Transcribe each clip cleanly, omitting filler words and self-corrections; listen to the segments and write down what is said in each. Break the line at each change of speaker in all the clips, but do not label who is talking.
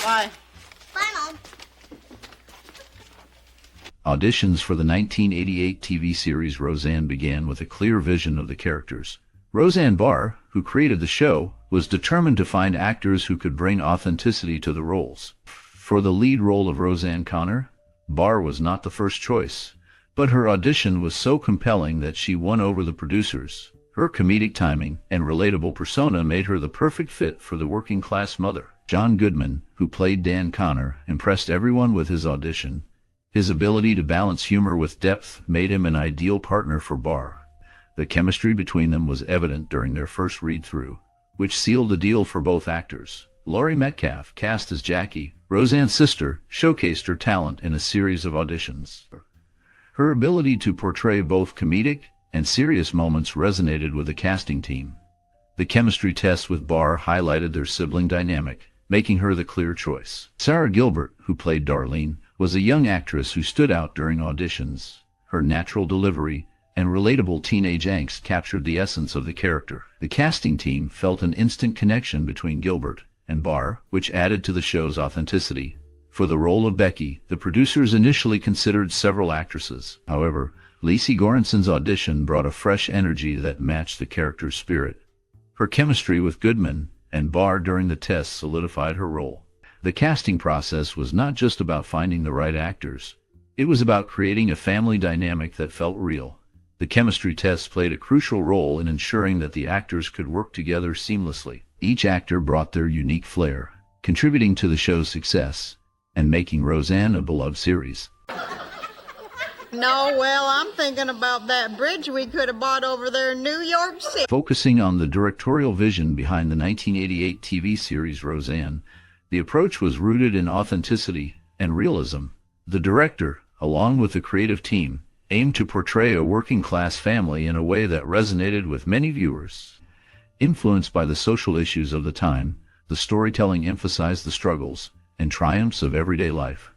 Bye.
Bye, Mom.
Auditions for the 1988 TV series Roseanne began with a clear vision of the characters. Roseanne Barr, who created the show, was determined to find actors who could bring authenticity to the roles. For the lead role of Roseanne Conner, Barr was not the first choice, but her audition was so compelling that she won over the producers. Her comedic timing and relatable persona made her the perfect fit for the working-class mother. John Goodman, who played Dan Conner, impressed everyone with his audition. His ability to balance humor with depth made him an ideal partner for Barr. The chemistry between them was evident during their first read-through, which sealed the deal for both actors. Laurie Metcalf, cast as Jackie, Roseanne's sister, showcased her talent in a series of auditions. Her ability to portray both comedic and serious moments resonated with the casting team. The chemistry test with Barr highlighted their sibling dynamic, making her the clear choice. Sara Gilbert, who played Darlene, was a young actress who stood out during auditions. Her natural delivery and relatable teenage angst captured the essence of the character. The casting team felt an instant connection between Gilbert and Barr, which added to the show's authenticity. For the role of Becky, the producers initially considered several actresses. However, Goranson's audition brought a fresh energy that matched the character's spirit. Her chemistry with Goodman and Barr during the test solidified her role. The casting process was not just about finding the right actors. It was about creating a family dynamic that felt real. The chemistry test played a crucial role in ensuring that the actors could work together seamlessly. Each actor brought their unique flair, contributing to the show's success and making Roseanne a beloved series.
No, well, I'm thinking about that bridge we could have bought over there in New York City.
Focusing on the directorial vision behind the 1988 TV series Roseanne, the approach was rooted in authenticity and realism. The director, along with the creative team, aimed to portray a working-class family in a way that resonated with many viewers. Influenced by the social issues of the time, the storytelling emphasized the struggles and triumphs of everyday life.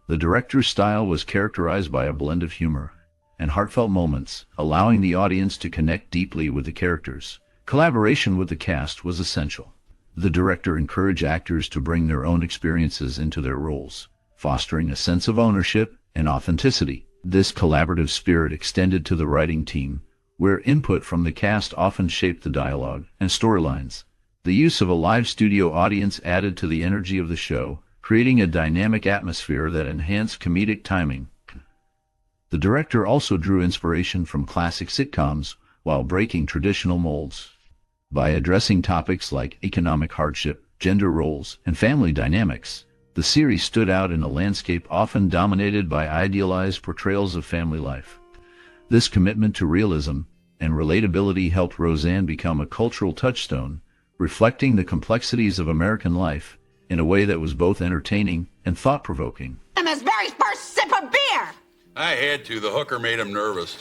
The director's style was characterized by a blend of humor and heartfelt moments, allowing the audience to connect deeply with the characters. Collaboration with the cast was essential. The director encouraged actors to bring their own experiences into their roles, fostering a sense of ownership and authenticity. This collaborative spirit extended to the writing team, where input from the cast often shaped the dialogue and storylines. The use of a live studio audience added to the energy of the show, creating a dynamic atmosphere that enhanced comedic timing. The director also drew inspiration from classic sitcoms while breaking traditional molds. By addressing topics like economic hardship, gender roles, and family dynamics, the series stood out in a landscape often dominated by idealized portrayals of family life. This commitment to realism and relatability helped Roseanne become a cultural touchstone, reflecting the complexities of American life in a way that was both entertaining and thought-provoking.
I'm his very first sip of beer!
I had to. The hooker made him nervous.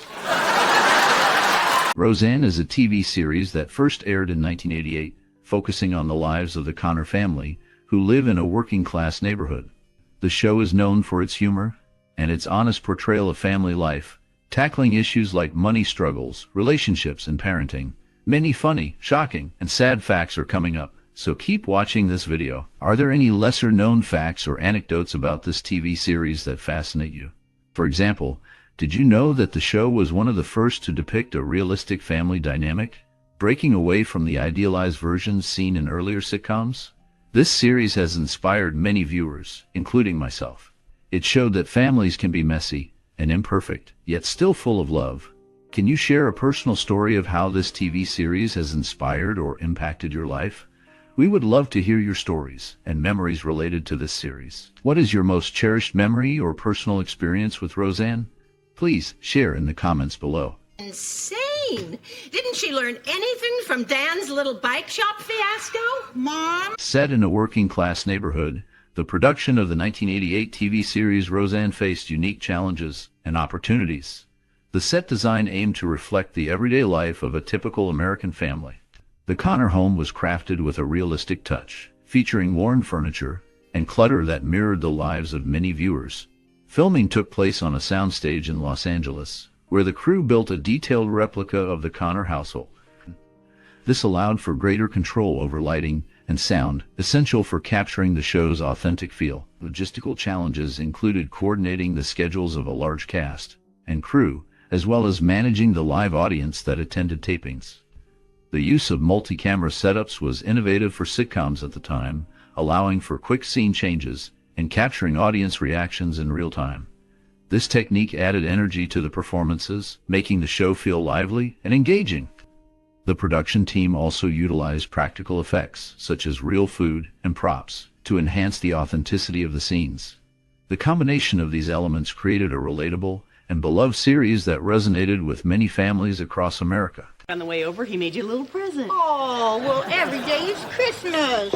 Roseanne is a TV series that first aired in 1988, focusing on the lives of the Conner family, who live in a working-class neighborhood. The show is known for its humor and its honest portrayal of family life, tackling issues like money struggles, relationships, and parenting. Many funny, shocking, and sad facts are coming up, so keep watching this video. Are there any lesser-known facts or anecdotes about this TV series that fascinate you? For example, did you know that the show was one of the first to depict a realistic family dynamic, breaking away from the idealized versions seen in earlier sitcoms? This series has inspired many viewers, including myself. It showed that families can be messy and imperfect, yet still full of love. Can you share a personal story of how this TV series has inspired or impacted your life? We would love to hear your stories and memories related to this series. What is your most cherished memory or personal experience with Roseanne? Please share in the comments below.
Insane! Didn't she learn anything from Dan's little bike shop fiasco? Mom?
Set in a working-class neighborhood, the production of the 1988 TV series Roseanne faced unique challenges and opportunities. The set design aimed to reflect the everyday life of a typical American family. The Conner home was crafted with a realistic touch, featuring worn furniture and clutter that mirrored the lives of many viewers. Filming took place on a soundstage in Los Angeles, where the crew built a detailed replica of the Conner household. This allowed for greater control over lighting and sound, essential for capturing the show's authentic feel. Logistical challenges included coordinating the schedules of a large cast and crew, as well as managing the live audience that attended tapings. The use of multi-camera setups was innovative for sitcoms at the time, allowing for quick scene changes and capturing audience reactions in real time. This technique added energy to the performances, making the show feel lively and engaging. The production team also utilized practical effects, such as real food and props, to enhance the authenticity of the scenes. The combination of these elements created a relatable and beloved series that resonated with many families across America.
On the way over, he made you a little present.
Oh, well, every day is Christmas.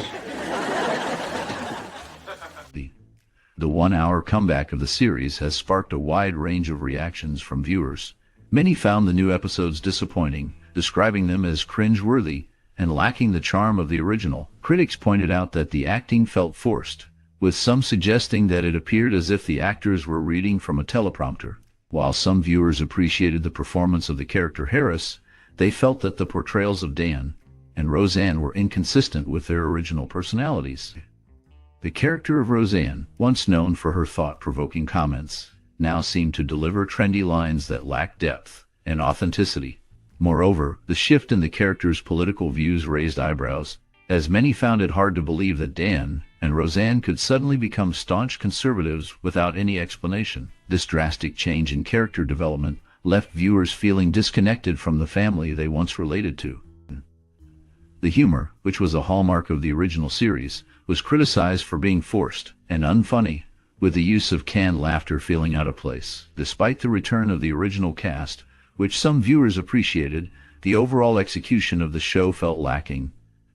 The one-hour comeback of the series has sparked a wide range of reactions from viewers. Many found the new episodes disappointing, describing them as cringe-worthy and lacking the charm of the original. Critics pointed out that the acting felt forced, with some suggesting that it appeared as if the actors were reading from a teleprompter. While some viewers appreciated the performance of the character Harris, they felt that the portrayals of Dan and Roseanne were inconsistent with their original personalities. The character of Roseanne, once known for her thought-provoking comments, now seemed to deliver trendy lines that lacked depth and authenticity. Moreover, the shift in the character's political views raised eyebrows, as many found it hard to believe that Dan and Roseanne could suddenly become staunch conservatives without any explanation. This drastic change in character development left viewers feeling disconnected from the family they once related to. The humor, which was a hallmark of the original series, was criticized for being forced and unfunny, with the use of canned laughter feeling out of place. Despite the return of the original cast, which some viewers appreciated, the overall execution of the show felt lacking.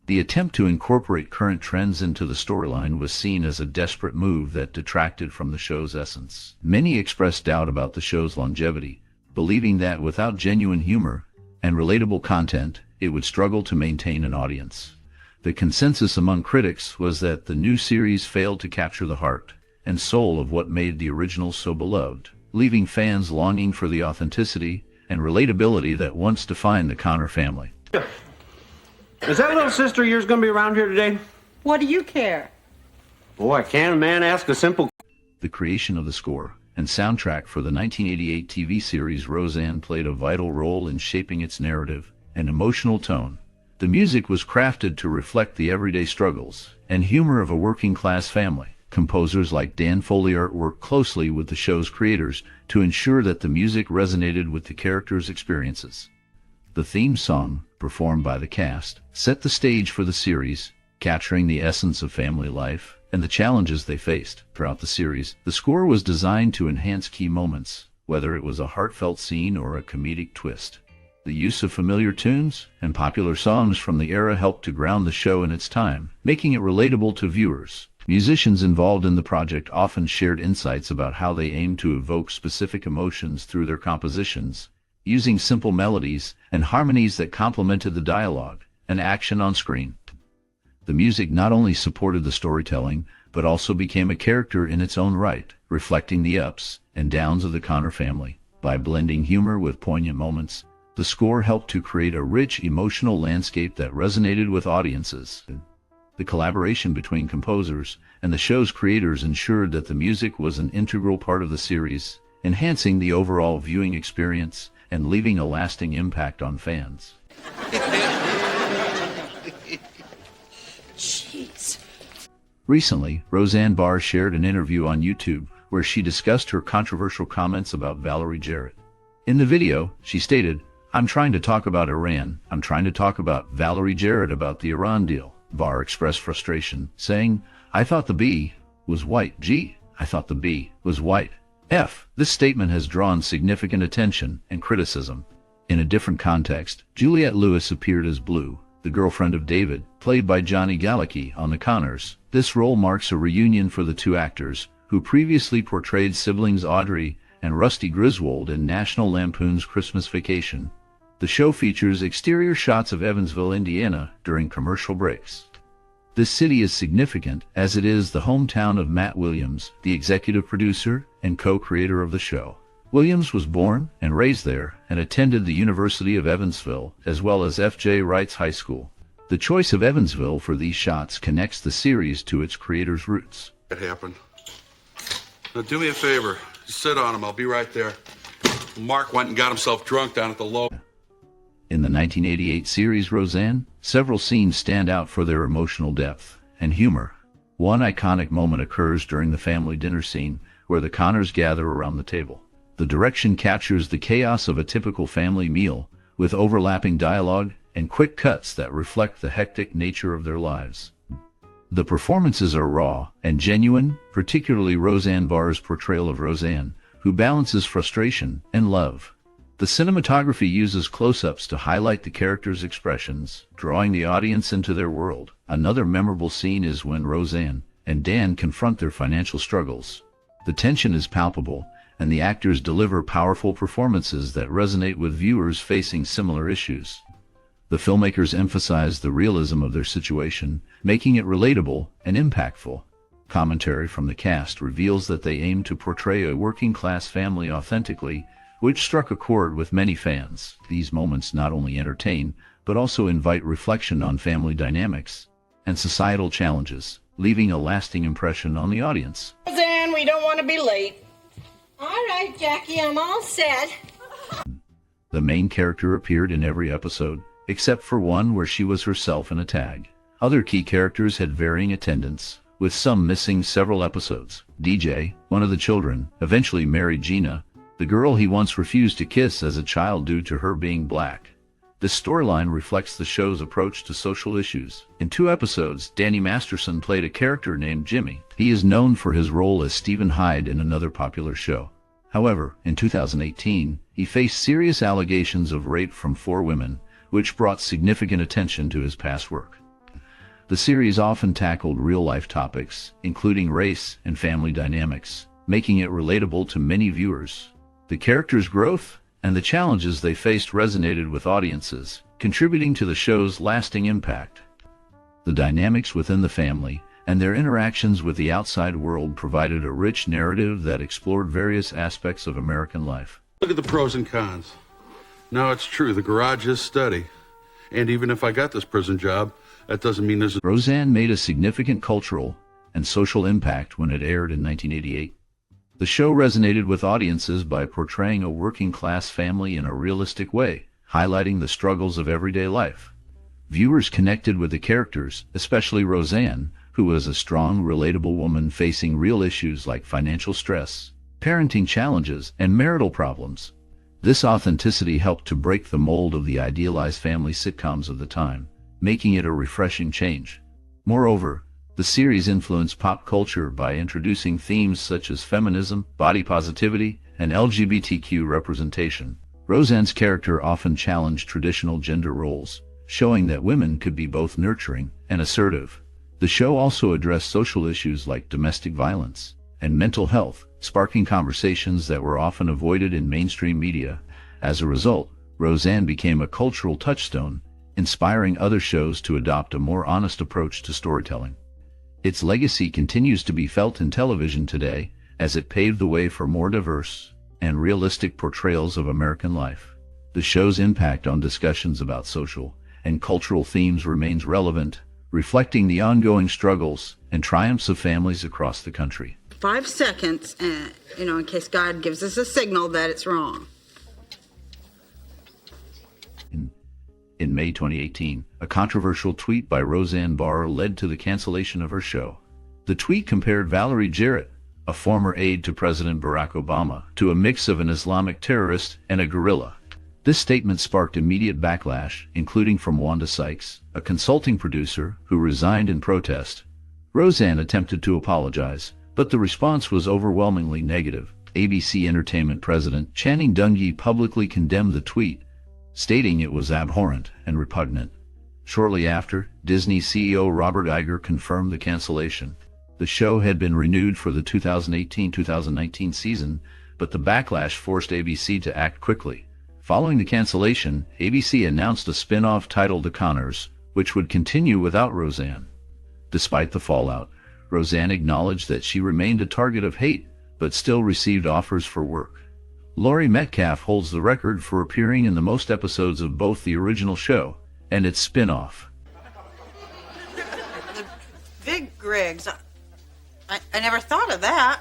The attempt to incorporate current trends into the storyline was seen as a desperate move that detracted from the show's essence. Many expressed doubt about the show's longevity, believing that without genuine humor and relatable content, it would struggle to maintain an audience. The consensus among critics was that the new series failed to capture the heart and soul of what made the original so beloved, leaving fans longing for the authenticity and relatability that once defined the Conner family.
Is that little sister of yours going to be around here today?
What do you care?
Boy, can a man ask a simple...
The creation of the score and soundtrack for the 1988 TV series Roseanne played a vital role in shaping its narrative and emotional tone. The music was crafted to reflect the everyday struggles and humor of a working-class family. Composers like Dan Folliart worked closely with the show's creators to ensure that the music resonated with the characters' experiences. The theme song, performed by the cast, set the stage for the series, capturing the essence of family life and the challenges they faced. Throughout the series, the score was designed to enhance key moments, whether it was a heartfelt scene or a comedic twist. The use of familiar tunes and popular songs from the era helped to ground the show in its time, making it relatable to viewers. Musicians involved in the project often shared insights about how they aimed to evoke specific emotions through their compositions, using simple melodies and harmonies that complemented the dialogue and action on screen. The music not only supported the storytelling, but also became a character in its own right, reflecting the ups and downs of the Conner family. By blending humor with poignant moments, the score helped to create a rich emotional landscape that resonated with audiences. The collaboration between composers and the show's creators ensured that the music was an integral part of the series, enhancing the overall viewing experience and leaving a lasting impact on fans.
Jeez.
Recently, Roseanne Barr shared an interview on YouTube where she discussed her controversial comments about Valerie Jarrett. In the video, she stated, "I'm trying to talk about Iran. I'm trying to talk about Valerie Jarrett about the Iran deal." Barr expressed frustration, saying, "I thought the B was white. Gee, I thought the B was white. F." This statement has drawn significant attention and criticism. In a different context, Juliette Lewis appeared as Blue, the girlfriend of David, played by Johnny Galecki on The Conners. This role marks a reunion for the two actors, who previously portrayed siblings Audrey and Rusty Griswold in National Lampoon's Christmas Vacation. The show features exterior shots of Evansville, Indiana, during commercial breaks. This city is significant as it is the hometown of Matt Williams, the executive producer and co-creator of the show. Williams was born and raised there and attended the University of Evansville as well as F.J. Wright's High School. The choice of Evansville for these shots connects the series to its creator's roots.
It happened. Now do me a favor. Sit on him. I'll be right there. Mark went and got himself drunk down at the low.
In the 1988 series Roseanne, several scenes stand out for their emotional depth and humor. One iconic moment occurs during the family dinner scene where the Connors gather around the table. The direction captures the chaos of a typical family meal with overlapping dialogue and quick cuts that reflect the hectic nature of their lives. The performances are raw and genuine, particularly Roseanne Barr's portrayal of Roseanne, who balances frustration and love. The cinematography uses close-ups to highlight the characters' expressions, drawing the audience into their world. Another memorable scene is when Roseanne and Dan confront their financial struggles. The tension is palpable, and the actors deliver powerful performances that resonate with viewers facing similar issues. The filmmakers emphasize the realism of their situation, making it relatable and impactful. Commentary from the cast reveals that they aim to portray a working-class family authentically, which struck a chord with many fans. These moments not only entertain, but also invite reflection on family dynamics and societal challenges, leaving a lasting impression on the audience.
Roseanne, we don't want to be late. All right, Jackie, I'm all set.
The main character appeared in every episode, except for one where she was herself in a tag. Other key characters had varying attendance, with some missing several episodes. DJ, one of the children, eventually married Gina, the girl he once refused to kiss as a child due to her being black. This storyline reflects the show's approach to social issues. In 2 episodes, Danny Masterson played a character named Jimmy. He is known for his role as Stephen Hyde in another popular show. However, in 2018, he faced serious allegations of rape from 4 women, which brought significant attention to his past work. The series often tackled real-life topics, including race and family dynamics, making it relatable to many viewers. The characters' growth and the challenges they faced resonated with audiences, contributing to the show's lasting impact. The dynamics within the family and their interactions with the outside world provided a rich narrative that explored various aspects of American life.
Look at the pros and cons. Now it's true, the garage is steady. And even if I got this prison job, that doesn't mean there's...
Roseanne made a significant cultural and social impact when it aired in 1988. The show resonated with audiences by portraying a working-class family in a realistic way, highlighting the struggles of everyday life. Viewers connected with the characters, especially Roseanne, who was a strong, relatable woman facing real issues like financial stress, parenting challenges, and marital problems. This authenticity helped to break the mold of the idealized family sitcoms of the time, making it a refreshing change. Moreover, the series influenced pop culture by introducing themes such as feminism, body positivity, and LGBTQ representation. Roseanne's character often challenged traditional gender roles, showing that women could be both nurturing and assertive. The show also addressed social issues like domestic violence and mental health, sparking conversations that were often avoided in mainstream media. As a result, Roseanne became a cultural touchstone, inspiring other shows to adopt a more honest approach to storytelling. Its legacy continues to be felt in television today, as it paved the way for more diverse and realistic portrayals of American life. The show's impact on discussions about social and cultural themes remains relevant, reflecting the ongoing struggles and triumphs of families across the country.
5 seconds, in case God gives us a signal that it's wrong.
In May 2018, a controversial tweet by Roseanne Barr led to the cancellation of her show. The tweet compared Valerie Jarrett, a former aide to President Barack Obama, to a mix of an Islamic terrorist and a gorilla. This statement sparked immediate backlash, including from Wanda Sykes, a consulting producer who resigned in protest. Roseanne attempted to apologize, but the response was overwhelmingly negative. ABC Entertainment President Channing Dungey publicly condemned the tweet, stating it was abhorrent and repugnant. Shortly after, Disney CEO Robert Iger confirmed the cancellation. The show had been renewed for the 2018-2019 season, but the backlash forced ABC to act quickly. Following the cancellation, ABC announced a spin-off titled The Connors, which would continue without Roseanne. Despite the fallout, Roseanne acknowledged that she remained a target of hate, but still received offers for work. Laurie Metcalf holds the record for appearing in the most episodes of both the original show and its spin-off.
Griggs. I never thought of that.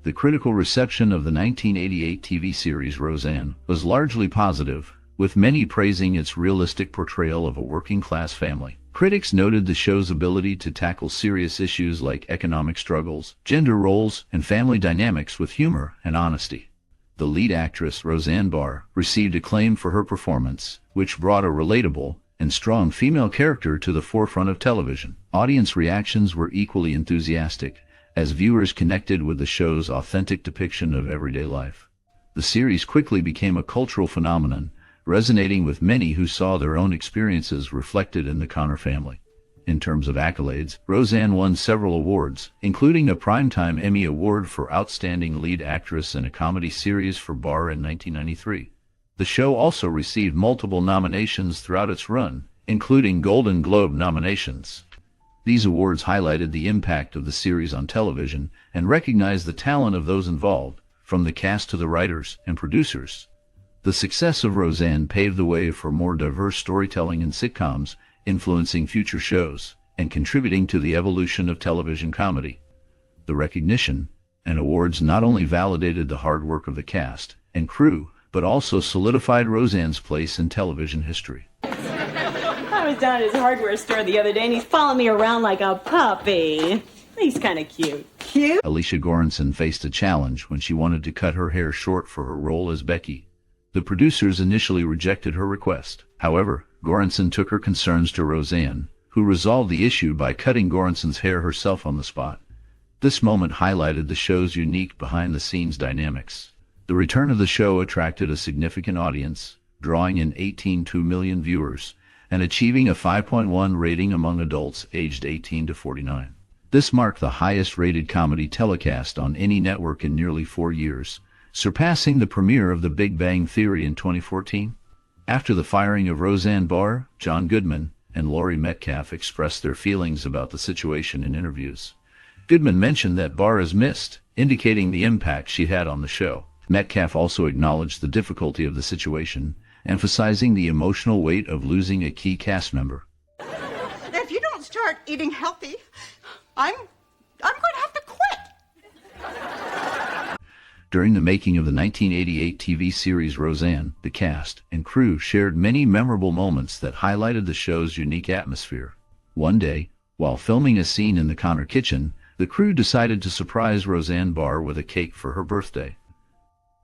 The critical reception of the 1988 TV series Roseanne was largely positive, with many praising its realistic portrayal of a working-class family. Critics noted the show's ability to tackle serious issues like economic struggles, gender roles, and family dynamics with humor and honesty. The lead actress, Roseanne Barr, received acclaim for her performance, which brought a relatable and strong female character to the forefront of television. Audience reactions were equally enthusiastic, as viewers connected with the show's authentic depiction of everyday life. The series quickly became a cultural phenomenon, resonating with many who saw their own experiences reflected in the Conner family. In terms of accolades, Roseanne won several awards, including a Primetime Emmy Award for Outstanding Lead Actress in a Comedy Series for Barr in 1993. The show also received multiple nominations throughout its run, including Golden Globe nominations. These awards highlighted the impact of the series on television and recognized the talent of those involved, from the cast to the writers and producers. The success of Roseanne paved the way for more diverse storytelling in sitcoms, influencing future shows and contributing to the evolution of television comedy. The recognition and awards not only validated the hard work of the cast and crew, but also solidified Roseanne's place in television history.
I was down at his hardware store the other day and he's following me around like a puppy. He's kind of cute. Cute?
Alicia Goranson faced a challenge when she wanted to cut her hair short for her role as Becky. The producers initially rejected her request. However, Goranson took her concerns to Roseanne, who resolved the issue by cutting Goranson's hair herself on the spot. This moment highlighted the show's unique behind-the-scenes dynamics. The return of the show attracted a significant audience, drawing in 18.2 million viewers, and achieving a 5.1 rating among adults aged 18 to 49. This marked the highest-rated comedy telecast on any network in nearly 4 years, surpassing the premiere of The Big Bang Theory in 2014. After the firing of Roseanne Barr, John Goodman and Laurie Metcalf expressed their feelings about the situation in interviews. Goodman mentioned that Barr is missed, indicating the impact she had on the show. Metcalf also acknowledged the difficulty of the situation, emphasizing the emotional weight of losing a key cast member.
If you don't start eating healthy, I'm going to have to quit.
During the making of the 1988 TV series Roseanne, the cast and crew shared many memorable moments that highlighted the show's unique atmosphere. One day, while filming a scene in the Conner kitchen, the crew decided to surprise Roseanne Barr with a cake for her birthday.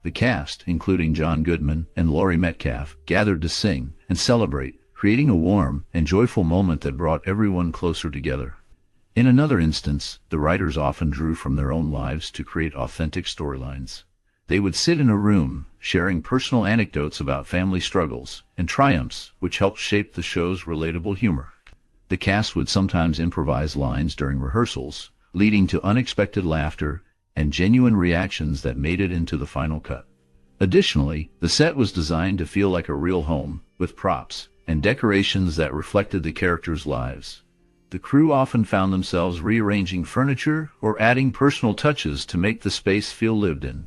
The cast, including John Goodman and Laurie Metcalf, gathered to sing and celebrate, creating a warm and joyful moment that brought everyone closer together. In another instance, the writers often drew from their own lives to create authentic storylines. They would sit in a room, sharing personal anecdotes about family struggles and triumphs, which helped shape the show's relatable humor. The cast would sometimes improvise lines during rehearsals, leading to unexpected laughter and genuine reactions that made it into the final cut. Additionally, the set was designed to feel like a real home, with props and decorations that reflected the characters' lives. The crew often found themselves rearranging furniture or adding personal touches to make the space feel lived in.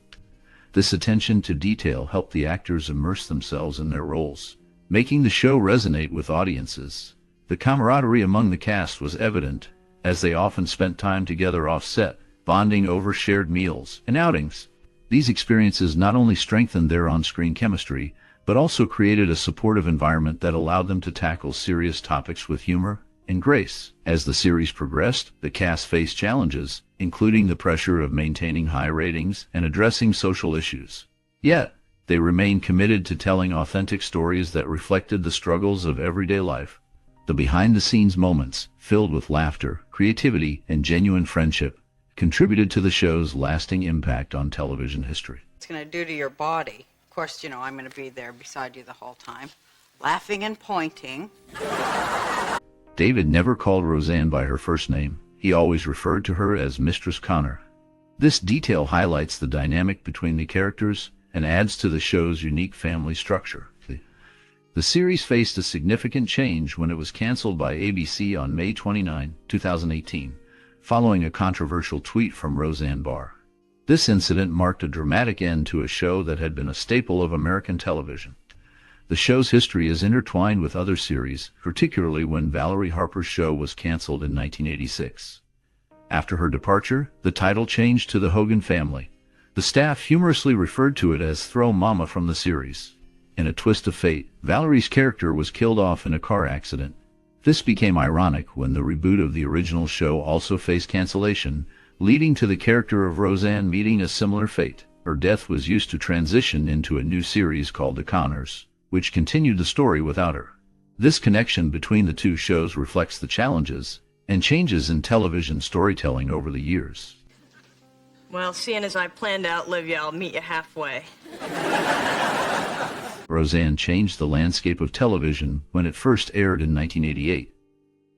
This attention to detail helped the actors immerse themselves in their roles, making the show resonate with audiences. The camaraderie among the cast was evident, as they often spent time together off-set, bonding over shared meals and outings. These experiences not only strengthened their on-screen chemistry, but also created a supportive environment that allowed them to tackle serious topics with humor and grace. As the series progressed, the cast faced challenges, including the pressure of maintaining high ratings and addressing social issues. Yet, they remained committed to telling authentic stories that reflected the struggles of everyday life. The behind-the-scenes moments, filled with laughter, creativity, and genuine friendship, contributed to the show's lasting impact on television history.
It's going to do to your body. Of course, I'm going to be there beside you the whole time, laughing and pointing.
David never called Roseanne by her first name. He always referred to her as Mistress Conner. This detail highlights the dynamic between the characters and adds to the show's unique family structure. The series faced a significant change when it was canceled by ABC on May 29, 2018, following a controversial tweet from Roseanne Barr. This incident marked a dramatic end to a show that had been a staple of American television. The show's history is intertwined with other series, particularly when Valerie Harper's show was canceled in 1986. After her departure, the title changed to The Hogan Family. The staff humorously referred to it as Throw Mama from the series. In a twist of fate, Valerie's character was killed off in a car accident. This became ironic when the reboot of the original show also faced cancellation, leading to the character of Roseanne meeting a similar fate. Her death was used to transition into a new series called The Conners, which continued the story without her. This connection between the two shows reflects the challenges and changes in television storytelling over the years.
Well, seeing as I planned to outlive you, I'll meet you halfway.
Roseanne changed the landscape of television when it first aired in 1988.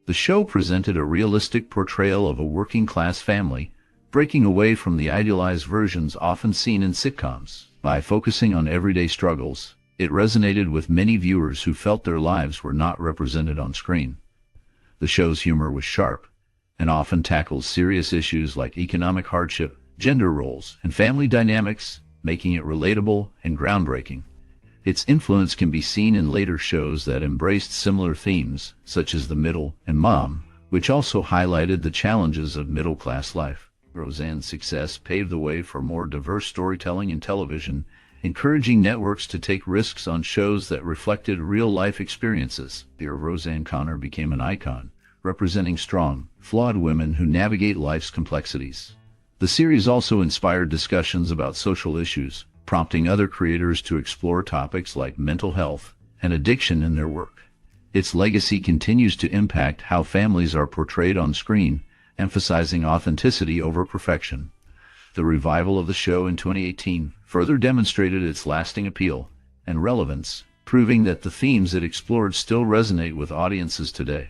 The show presented a realistic portrayal of a working-class family, breaking away from the idealized versions often seen in sitcoms. By focusing on everyday struggles, it resonated with many viewers who felt their lives were not represented on screen. The show's humor was sharp and often tackled serious issues like economic hardship, gender roles, and family dynamics, making it relatable and groundbreaking. Its influence can be seen in later shows that embraced similar themes, such as The Middle and Mom, which also highlighted the challenges of middle-class life. Roseanne's success paved the way for more diverse storytelling in television, encouraging networks to take risks on shows that reflected real-life experiences. Roseanne Conner became an icon, representing strong, flawed women who navigate life's complexities. The series also inspired discussions about social issues, prompting other creators to explore topics like mental health and addiction in their work. Its legacy continues to impact how families are portrayed on screen, emphasizing authenticity over perfection. The revival of the show in 2018 further demonstrated its lasting appeal and relevance, proving that the themes it explored still resonate with audiences today.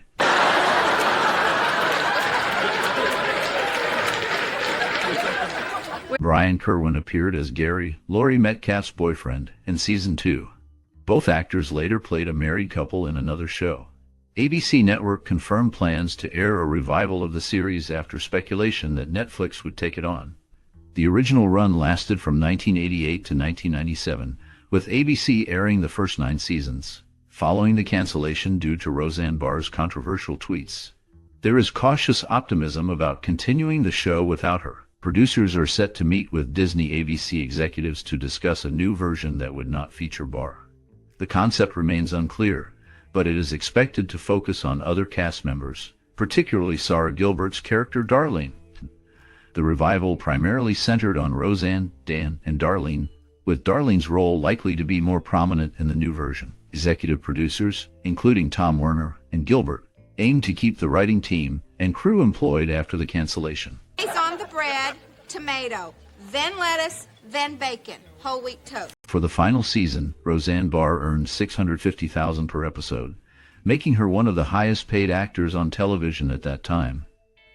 Brian Kerwin appeared as Gary, Laurie Metcalf's boyfriend, in Season 2. Both actors later played a married couple in another show. ABC Network confirmed plans to air a revival of the series after speculation that Netflix would take it on. The original run lasted from 1988 to 1997, with ABC airing the first 9 seasons. Following the cancellation due to Roseanne Barr's controversial tweets, there is cautious optimism about continuing the show without her. Producers are set to meet with Disney ABC executives to discuss a new version that would not feature Barr. The concept remains unclear, but it is expected to focus on other cast members, particularly Sara Gilbert's character Darlene. The revival primarily centered on Roseanne, Dan, and Darlene, with Darlene's role likely to be more prominent in the new version. Executive producers, including Tom Werner and Gilbert, aim to keep the writing team and crew employed after the cancellation.
It's on the bread, tomato, then lettuce, then bacon, whole wheat toast.
For the final season, Roseanne Barr earned $650,000 per episode, making her one of the highest-paid actors on television at that time.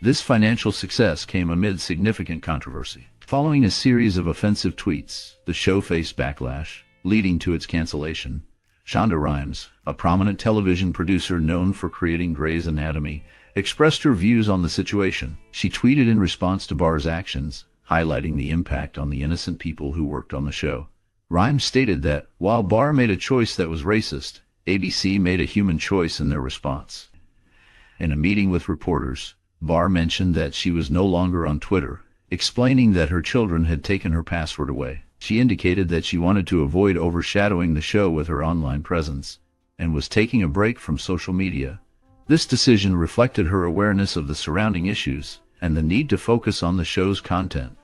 This financial success came amid significant controversy. Following a series of offensive tweets, the show faced backlash, leading to its cancellation. Shonda Rhimes, a prominent television producer known for creating Grey's Anatomy, expressed her views on the situation. She tweeted in response to Barr's actions, highlighting the impact on the innocent people who worked on the show. Rhimes stated that, while Barr made a choice that was racist, ABC made a human choice in their response. In a meeting with reporters, Barr mentioned that she was no longer on Twitter, explaining that her children had taken her password away. She indicated that she wanted to avoid overshadowing the show with her online presence, and was taking a break from social media. This decision reflected her awareness of the surrounding issues and the need to focus on the show's content.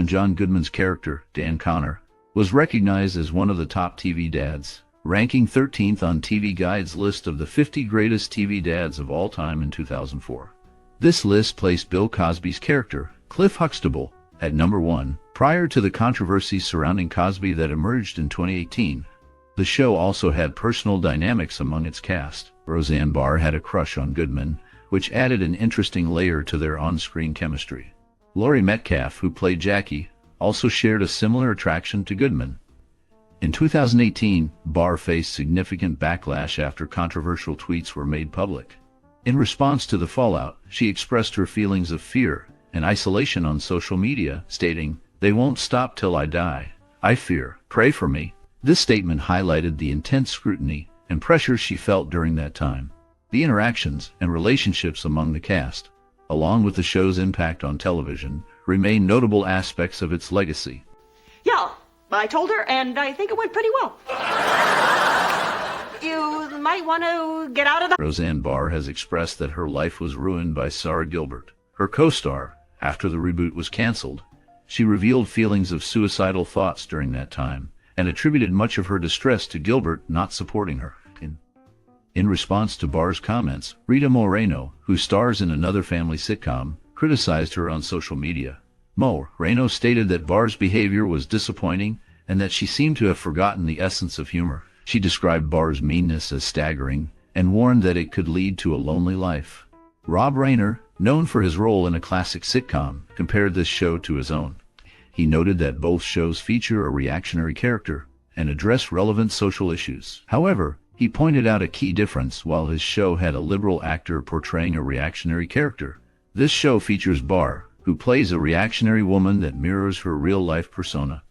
John Goodman's character, Dan Conner, was recognized as one of the top TV dads, ranking 13th on TV Guide's list of the 50 greatest TV dads of all time in 2004. This list placed Bill Cosby's character, Cliff Huxtable, at number 1, prior to the controversies surrounding Cosby that emerged in 2018. The show also had personal dynamics among its cast. Roseanne Barr had a crush on Goodman, which added an interesting layer to their on-screen chemistry. Laurie Metcalf, who played Jackie, also shared a similar attraction to Goodman. In 2018, Barr faced significant backlash after controversial tweets were made public. In response to the fallout, she expressed her feelings of fear and isolation on social media, stating, "They won't stop till I die. I fear. Pray for me." This statement highlighted the intense scrutiny and pressure she felt during that time. The interactions and relationships among the cast, along with the show's impact on television, remain notable aspects of its legacy.
Yeah, I told her, and I think it went pretty well. You might want to get out of the...
Roseanne Barr has expressed that her life was ruined by Sara Gilbert, her co-star. After the reboot was canceled, she revealed feelings of suicidal thoughts during that time and attributed much of her distress to Gilbert not supporting her. In response to Barr's comments, Rita Moreno, who stars in another family sitcom, criticized her on social media. Moreno stated that Barr's behavior was disappointing and that she seemed to have forgotten the essence of humor. She described Barr's meanness as staggering and warned that it could lead to a lonely life. Rob Reiner, known for his role in a classic sitcom, compared this show to his own. He noted that both shows feature a reactionary character and address relevant social issues. However, he pointed out a key difference. While his show had a liberal actor portraying a reactionary character, this show features Barr, who plays a reactionary woman that mirrors her real-life persona.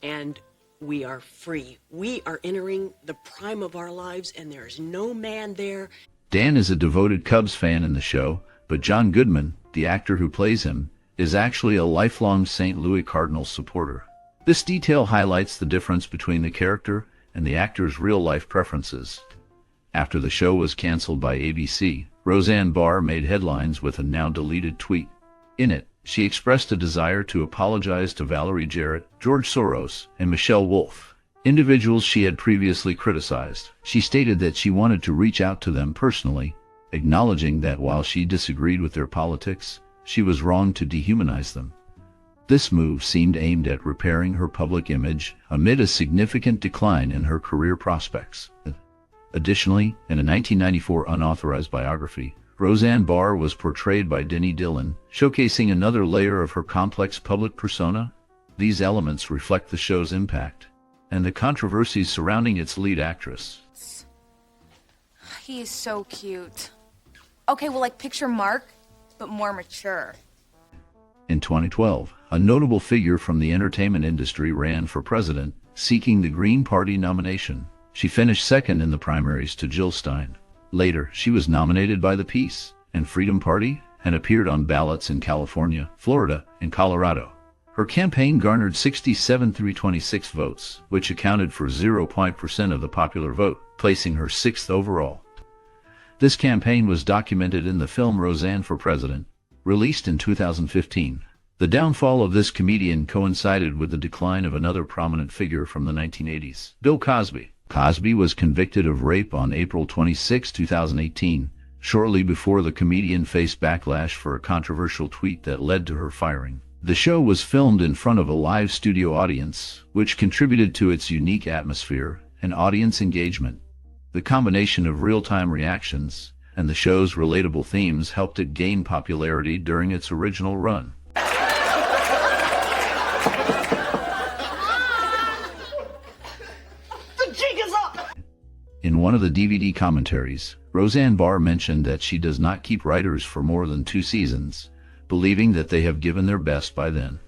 And we are free. We are entering the prime of our lives, and there is no man there.
Dan is a devoted Cubs fan in the show, but John Goodman, the actor who plays him, is actually a lifelong St. Louis Cardinals supporter. This detail highlights the difference between the character and the actor's real-life preferences. After the show was canceled by ABC, Roseanne Barr made headlines with a now-deleted tweet. In it, she expressed a desire to apologize to Valerie Jarrett, George Soros, and Michelle Wolf, individuals she had previously criticized. She stated that she wanted to reach out to them personally, acknowledging that while she disagreed with their politics, she was wrong to dehumanize them. This move seemed aimed at repairing her public image amid a significant decline in her career prospects. Additionally, in a 1994 unauthorized biography, Roseanne Barr was portrayed by Denny Dillon, showcasing another layer of her complex public persona. These elements reflect the show's impact and the controversies surrounding its lead actress.
He is so cute. Okay, well, like picture Mark, but more mature.
In 2012, a notable figure from the entertainment industry ran for president, seeking the Green Party nomination. She finished second in the primaries to Jill Stein. Later, she was nominated by the Peace and Freedom Party and appeared on ballots in California, Florida, and Colorado. Her campaign garnered 67,326 votes, which accounted for 0.0% of the popular vote, placing her 6th overall. This campaign was documented in the film Roseanne for President, released in 2015. The downfall of this comedian coincided with the decline of another prominent figure from the 1980s, Bill Cosby. Cosby was convicted of rape on April 26, 2018, shortly before the comedian faced backlash for a controversial tweet that led to her firing. The show was filmed in front of a live studio audience, which contributed to its unique atmosphere and audience engagement. The combination of real-time reactions and the show's relatable themes helped it gain popularity during its original run.
The jig is up!
In one of the DVD commentaries, Roseanne Barr mentioned that she does not keep writers for more than 2 seasons, believing that they have given their best by then.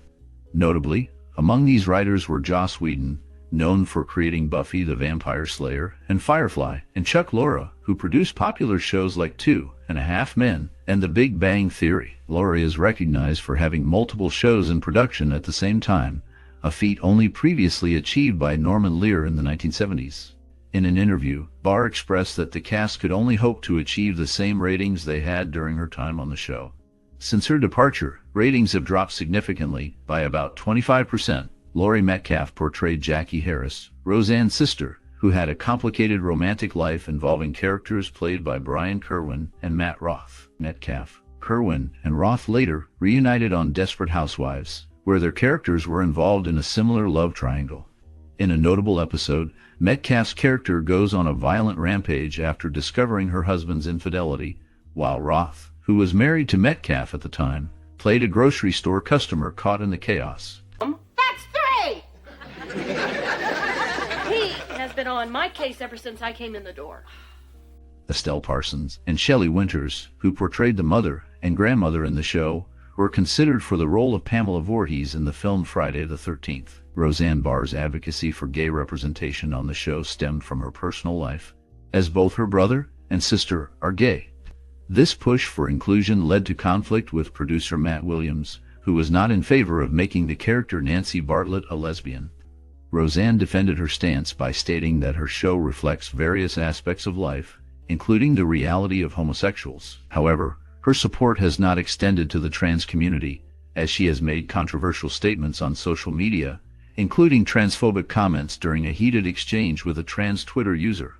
Notably, among these writers were Joss Whedon, known for creating Buffy the Vampire Slayer and Firefly, and Chuck Lorre, who produced popular shows like 2.5 Men and The Big Bang Theory. Laurie is recognized for having multiple shows in production at the same time, a feat only previously achieved by Norman Lear in the 1970s. In an interview, Barr expressed that the cast could only hope to achieve the same ratings they had during her time on the show. Since her departure, ratings have dropped significantly by about 25%. Laurie Metcalf portrayed Jackie Harris, Roseanne's sister, who had a complicated romantic life involving characters played by Brian Kerwin and Matt Roth. Metcalf, Kerwin, and Roth later reunited on Desperate Housewives, where their characters were involved in a similar love triangle. In a notable episode, Metcalf's character goes on a violent rampage after discovering her husband's infidelity, while Roth, who was married to Metcalf at the time, played a grocery store customer caught in the chaos.
He has been on my case ever since I came in the door.
Estelle Parsons and Shelley Winters, who portrayed the mother and grandmother in the show, were considered for the role of Pamela Voorhees in the film Friday the 13th. Roseanne Barr's advocacy for gay representation on the show stemmed from her personal life, as both her brother and sister are gay. This push for inclusion led to conflict with producer Matt Williams, who was not in favor of making the character Nancy Bartlett a lesbian. Roseanne defended her stance by stating that her show reflects various aspects of life, including the reality of homosexuals. However, her support has not extended to the trans community, as she has made controversial statements on social media, including transphobic comments during a heated exchange with a trans Twitter user.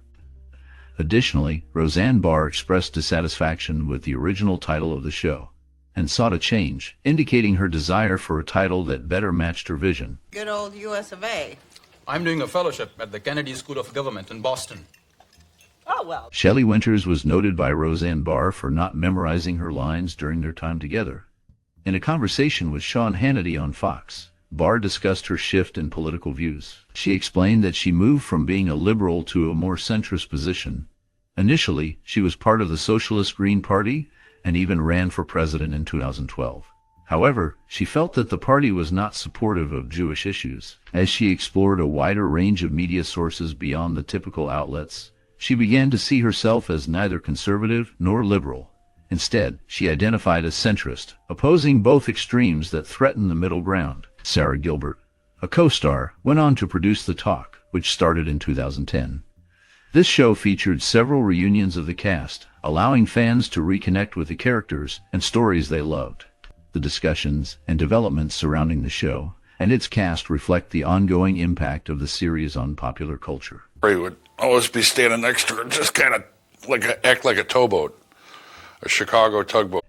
Additionally, Roseanne Barr expressed dissatisfaction with the original title of the show, and sought a change, indicating her desire for a title that better matched her vision.
Good old US of A.
I'm doing a fellowship at the Kennedy School of Government in Boston.
Oh, well.
Shelley Winters was noted by Roseanne Barr for not memorizing her lines during their time together. In a conversation with Sean Hannity on Fox, Barr discussed her shift in political views. She explained that she moved from being a liberal to a more centrist position. Initially, she was part of the Socialist Green Party and even ran for president in 2012. However, she felt that the party was not supportive of Jewish issues. As she explored a wider range of media sources beyond the typical outlets, she began to see herself as neither conservative nor liberal. Instead, she identified as centrist, opposing both extremes that threaten the middle ground. Sara Gilbert, a co-star, went on to produce The Talk, which started in 2010. This show featured several reunions of the cast, allowing fans to reconnect with the characters and stories they loved. The discussions and developments surrounding the show and its cast reflect the ongoing impact of the series on popular culture.
Ray would always be standing next to her, just kind of act like a towboat, a Chicago tugboat.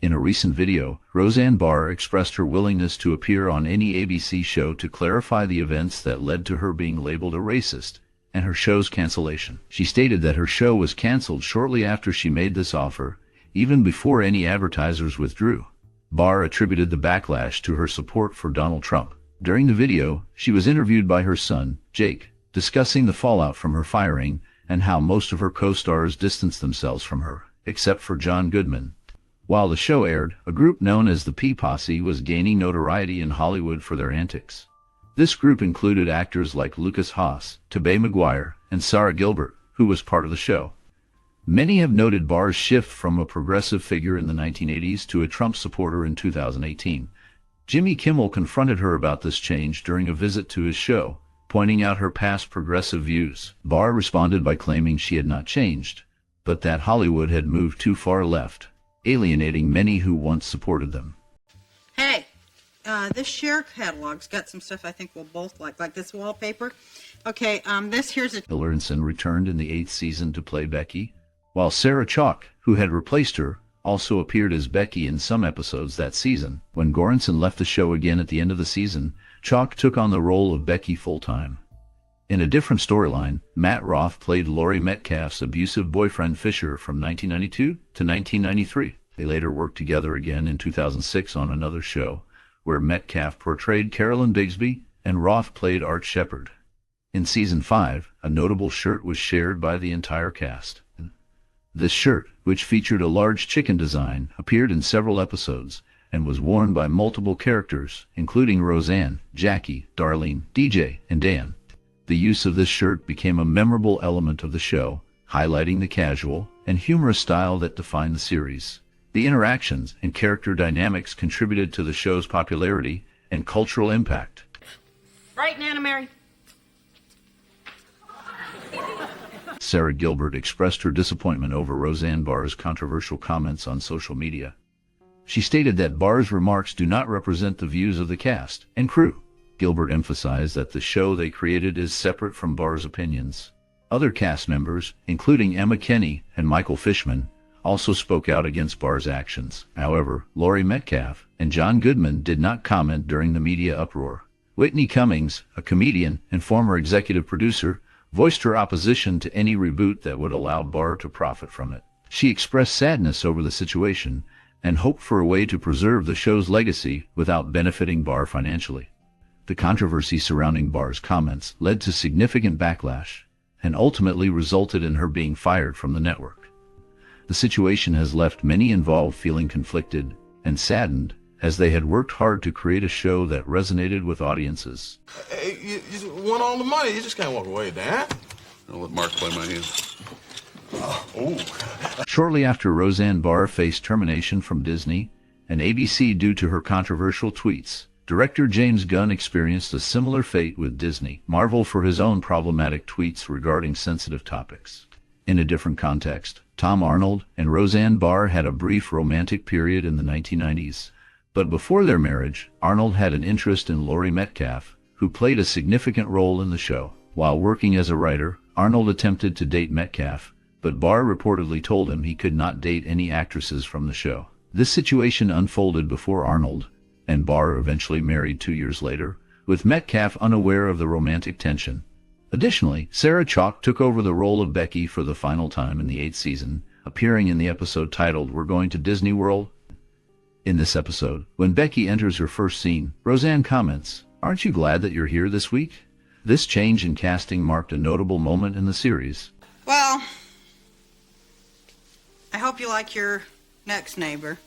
In a recent video, Roseanne Barr expressed her willingness to appear on any ABC show to clarify the events that led to her being labeled a racist and her show's cancellation. She stated that her show was canceled shortly after she made this offer, even before any advertisers withdrew. Barr attributed the backlash to her support for Donald Trump. During the video, she was interviewed by her son, Jake, discussing the fallout from her firing and how most of her co-stars distanced themselves from her, except for John Goodman. While the show aired, a group known as the P Posse was gaining notoriety in Hollywood for their antics. This group included actors like Lucas Haas, Tobey Maguire, and Sara Gilbert, who was part of the show. Many have noted Barr's shift from a progressive figure in the 1980s to a Trump supporter in 2018. Jimmy Kimmel confronted her about this change during a visit to his show, pointing out her past progressive views. Barr responded by claiming she had not changed, but that Hollywood had moved too far left, alienating many who once supported them.
Hey, this share catalog's got some stuff I think we'll both like this wallpaper. Okay, this here's a...
Goranson returned in the 8th season to play Becky, while Sara Chalke, who had replaced her, also appeared as Becky in some episodes that season. When Goranson left the show again at the end of the season, Chalke took on the role of Becky full-time. In a different storyline, Matt Roth played Laurie Metcalf's abusive boyfriend Fisher from 1992 to 1993. They later worked together again in 2006 on another show, where Metcalf portrayed Carolyn Bigsby and Roth played Art Shepard. In Season 5, a notable shirt was shared by the entire cast. This shirt, which featured a large chicken design, appeared in several episodes and was worn by multiple characters, including Roseanne, Jackie, Darlene, DJ, and Dan. The use of this shirt became a memorable element of the show, highlighting the casual and humorous style that defined the series. The interactions and character dynamics contributed to the show's popularity and cultural impact.
Right, Nana Mary?
Sara Gilbert expressed her disappointment over Roseanne Barr's controversial comments on social media. She stated that Barr's remarks do not represent the views of the cast and crew. Gilbert emphasized that the show they created is separate from Barr's opinions. Other cast members, including Emma Kenney and Michael Fishman, also spoke out against Barr's actions. However, Laurie Metcalf and John Goodman did not comment during the media uproar. Whitney Cummings, a comedian and former executive producer, voiced her opposition to any reboot that would allow Barr to profit from it. She expressed sadness over the situation and hoped for a way to preserve the show's legacy without benefiting Barr financially. The controversy surrounding Barr's comments led to significant backlash and ultimately resulted in her being fired from the network. The situation has left many involved feeling conflicted and saddened as they had worked hard to create a show that resonated with audiences.
Hey, you won all the money. You just can't walk away, Dan.
I'll let Mark play my hand.
Shortly after Roseanne Barr faced termination from Disney and ABC due to her controversial tweets, director James Gunn experienced a similar fate with Disney Marvel for his own problematic tweets regarding sensitive topics. In a different context, Tom Arnold and Roseanne Barr had a brief romantic period in the 1990s. But before their marriage, Arnold had an interest in Laurie Metcalf, who played a significant role in the show. While working as a writer, Arnold attempted to date Metcalf, but Barr reportedly told him he could not date any actresses from the show. This situation unfolded before Arnold and Barr eventually married 2 years later, with Metcalf unaware of the romantic tension. Additionally, Sara Chalke took over the role of Becky for the final time in the 8th season, appearing in the episode titled "We're Going to Disney World." In this episode, when Becky enters her first scene, Roseanne comments, "Aren't you glad that you're here this week?" This change in casting marked a notable moment in the series.
Well, I hope you like your next neighbor.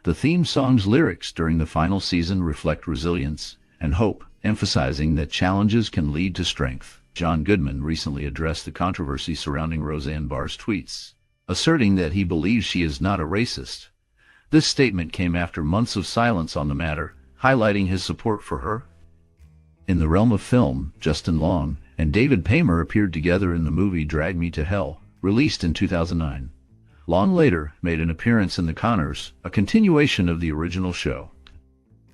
The theme song's lyrics during the final season reflect resilience and hope, emphasizing that challenges can lead to strength. John Goodman recently addressed the controversy surrounding Roseanne Barr's tweets, asserting that he believes she is not a racist. This statement came after months of silence on the matter, highlighting his support for her. In the realm of film, Justin Long and David Paymer appeared together in the movie Drag Me to Hell, released in 2009. Long later made an appearance in The Conners, a continuation of the original show.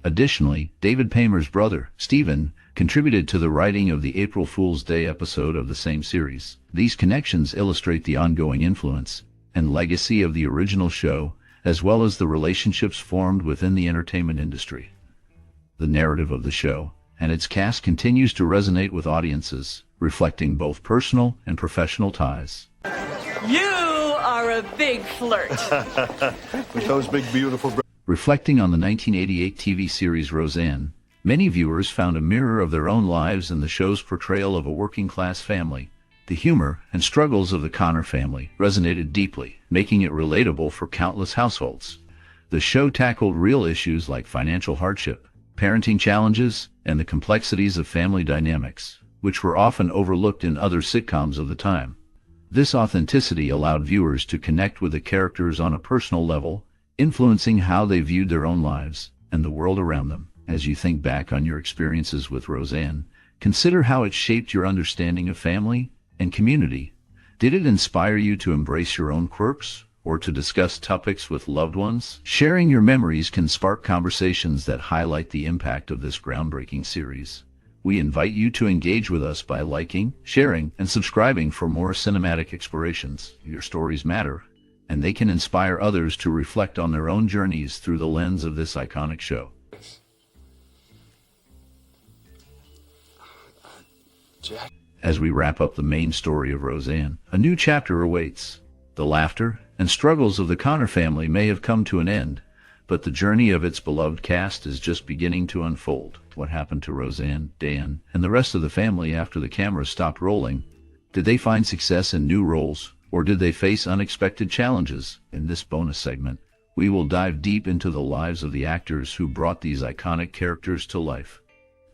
Additionally, David Paymer's brother, Stephen, contributed to the writing of the April Fool's Day episode of the same series. These connections illustrate the ongoing influence and legacy of the original show, as well as the relationships formed within the entertainment industry. The narrative of the show and its cast continues to resonate with audiences, reflecting both personal and professional ties.
You are a big flirt.
With those big, beautiful...
Reflecting on the 1988 TV series Roseanne, many viewers found a mirror of their own lives in the show's portrayal of a working-class family. The humor and struggles of the Conner family resonated deeply, making it relatable for countless households. The show tackled real issues like financial hardship, parenting challenges, and the complexities of family dynamics, which were often overlooked in other sitcoms of the time. This authenticity allowed viewers to connect with the characters on a personal level, influencing how they viewed their own lives and the world around them. As you think back on your experiences with Roseanne, consider how it shaped your understanding of family and community. Did it inspire you to embrace your own quirks or to discuss topics with loved ones? Sharing your memories can spark conversations that highlight the impact of this groundbreaking series. We invite you to engage with us by liking, sharing, and subscribing for more cinematic explorations. Your stories matter, and they can inspire others to reflect on their own journeys through the lens of this iconic show. As we wrap up the main story of Roseanne, a new chapter awaits. The laughter and struggles of the Conner family may have come to an end, but the journey of its beloved cast is just beginning to unfold. What happened to Roseanne, Dan, and the rest of the family after the cameras stopped rolling? Did they find success in new roles, or did they face unexpected challenges? In this bonus segment, we will dive deep into the lives of the actors who brought these iconic characters to life.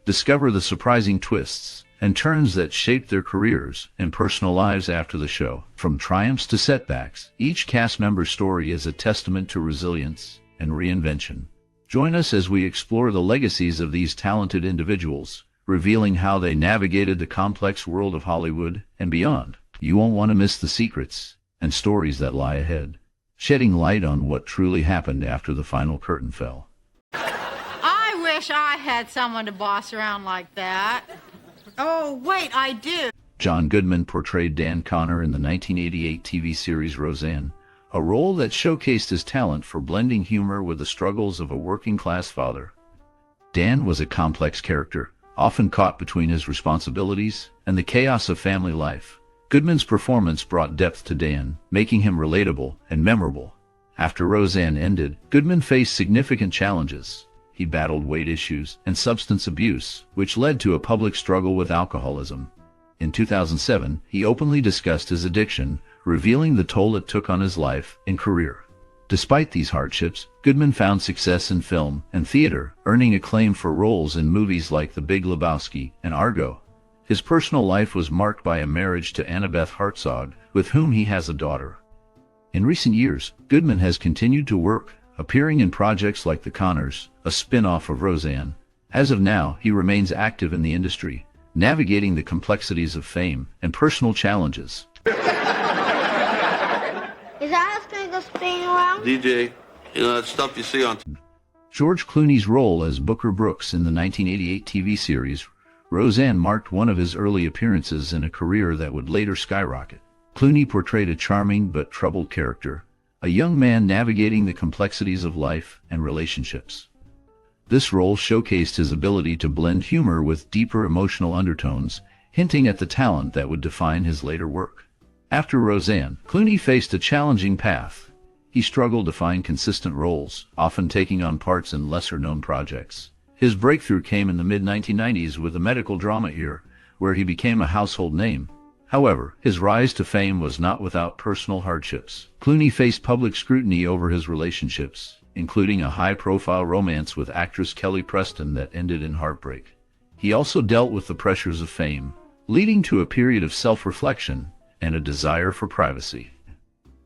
Discover the surprising twists and turns that shaped their careers and personal lives after the show. From triumphs to setbacks, each cast member's story is a testament to resilience and reinvention. Join us as we explore the legacies of these talented individuals, revealing how they navigated the complex world of Hollywood and beyond. You won't want to miss the secrets and stories that lie ahead, shedding light on what truly happened after the final curtain fell.
I wish I had someone to boss around like that. Oh, wait, I do.
John Goodman portrayed Dan Conner in the 1988 TV series Roseanne, a role that showcased his talent for blending humor with the struggles of a working-class father. Dan was a complex character, often caught between his responsibilities and the chaos of family life. Goodman's performance brought depth to Dan, making him relatable and memorable. After Roseanne ended, Goodman faced significant challenges. He battled weight issues and substance abuse, which led to a public struggle with alcoholism. In 2007, he openly discussed his addiction, revealing the toll it took on his life and career. Despite these hardships, Goodman found success in film and theater, earning acclaim for roles in movies like The Big Lebowski and Argo. His personal life was marked by a marriage to Annabeth Hartzog, with whom he has a daughter. In recent years, Goodman has continued to work, appearing in projects like The Conners, a spin-off of Roseanne. As of now, he remains active in the industry, navigating the complexities of fame and personal challenges.
Is Alice going to go spinning around?
DJ, that stuff you see on...
George Clooney's role as Booker Brooks in the 1988 TV series Roseanne marked one of his early appearances in a career that would later skyrocket. Clooney portrayed a charming but troubled character, a young man navigating the complexities of life and relationships. This role showcased his ability to blend humor with deeper emotional undertones, hinting at the talent that would define his later work. After Roseanne, Clooney faced a challenging path. He struggled to find consistent roles, often taking on parts in lesser-known projects. His breakthrough came in the mid-1990s with a medical drama Ear, where he became a household name. However, his rise to fame was not without personal hardships. Clooney faced public scrutiny over his relationships, including a high-profile romance with actress Kelly Preston that ended in heartbreak. He also dealt with the pressures of fame, leading to a period of self-reflection and a desire for privacy.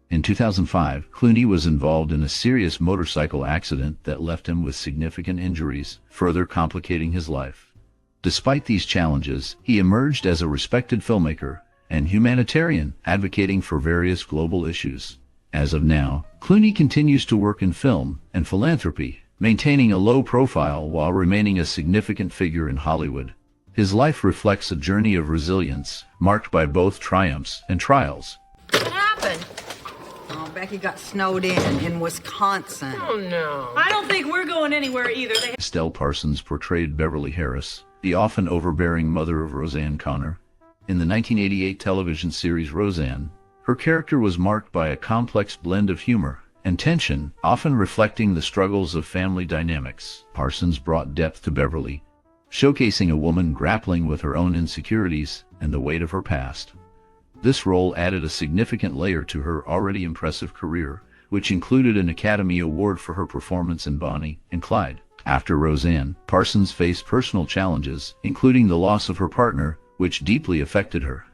In 2005, Clooney was involved in a serious motorcycle accident that left him with significant injuries, further complicating his life. Despite these challenges, he emerged as a respected filmmaker and humanitarian, advocating for various global issues. As of now, Clooney continues to work in film and philanthropy, maintaining a low profile while remaining a significant figure in Hollywood. His life reflects a journey of resilience, marked by both triumphs and trials.
What happened?
Oh, Becky got snowed in Wisconsin.
Oh, no.
I don't think we're going anywhere either.
Estelle Parsons portrayed Beverly Harris, the often overbearing mother of Roseanne Conner. In the 1988 television series Roseanne, her character was marked by a complex blend of humor and tension, often reflecting the struggles of family dynamics. Parsons brought depth to Beverly, showcasing a woman grappling with her own insecurities and the weight of her past. This role added a significant layer to her already impressive career, which included an Academy Award for her performance in Bonnie and Clyde. After Roseanne, Parsons faced personal challenges, including the loss of her partner, which deeply affected her.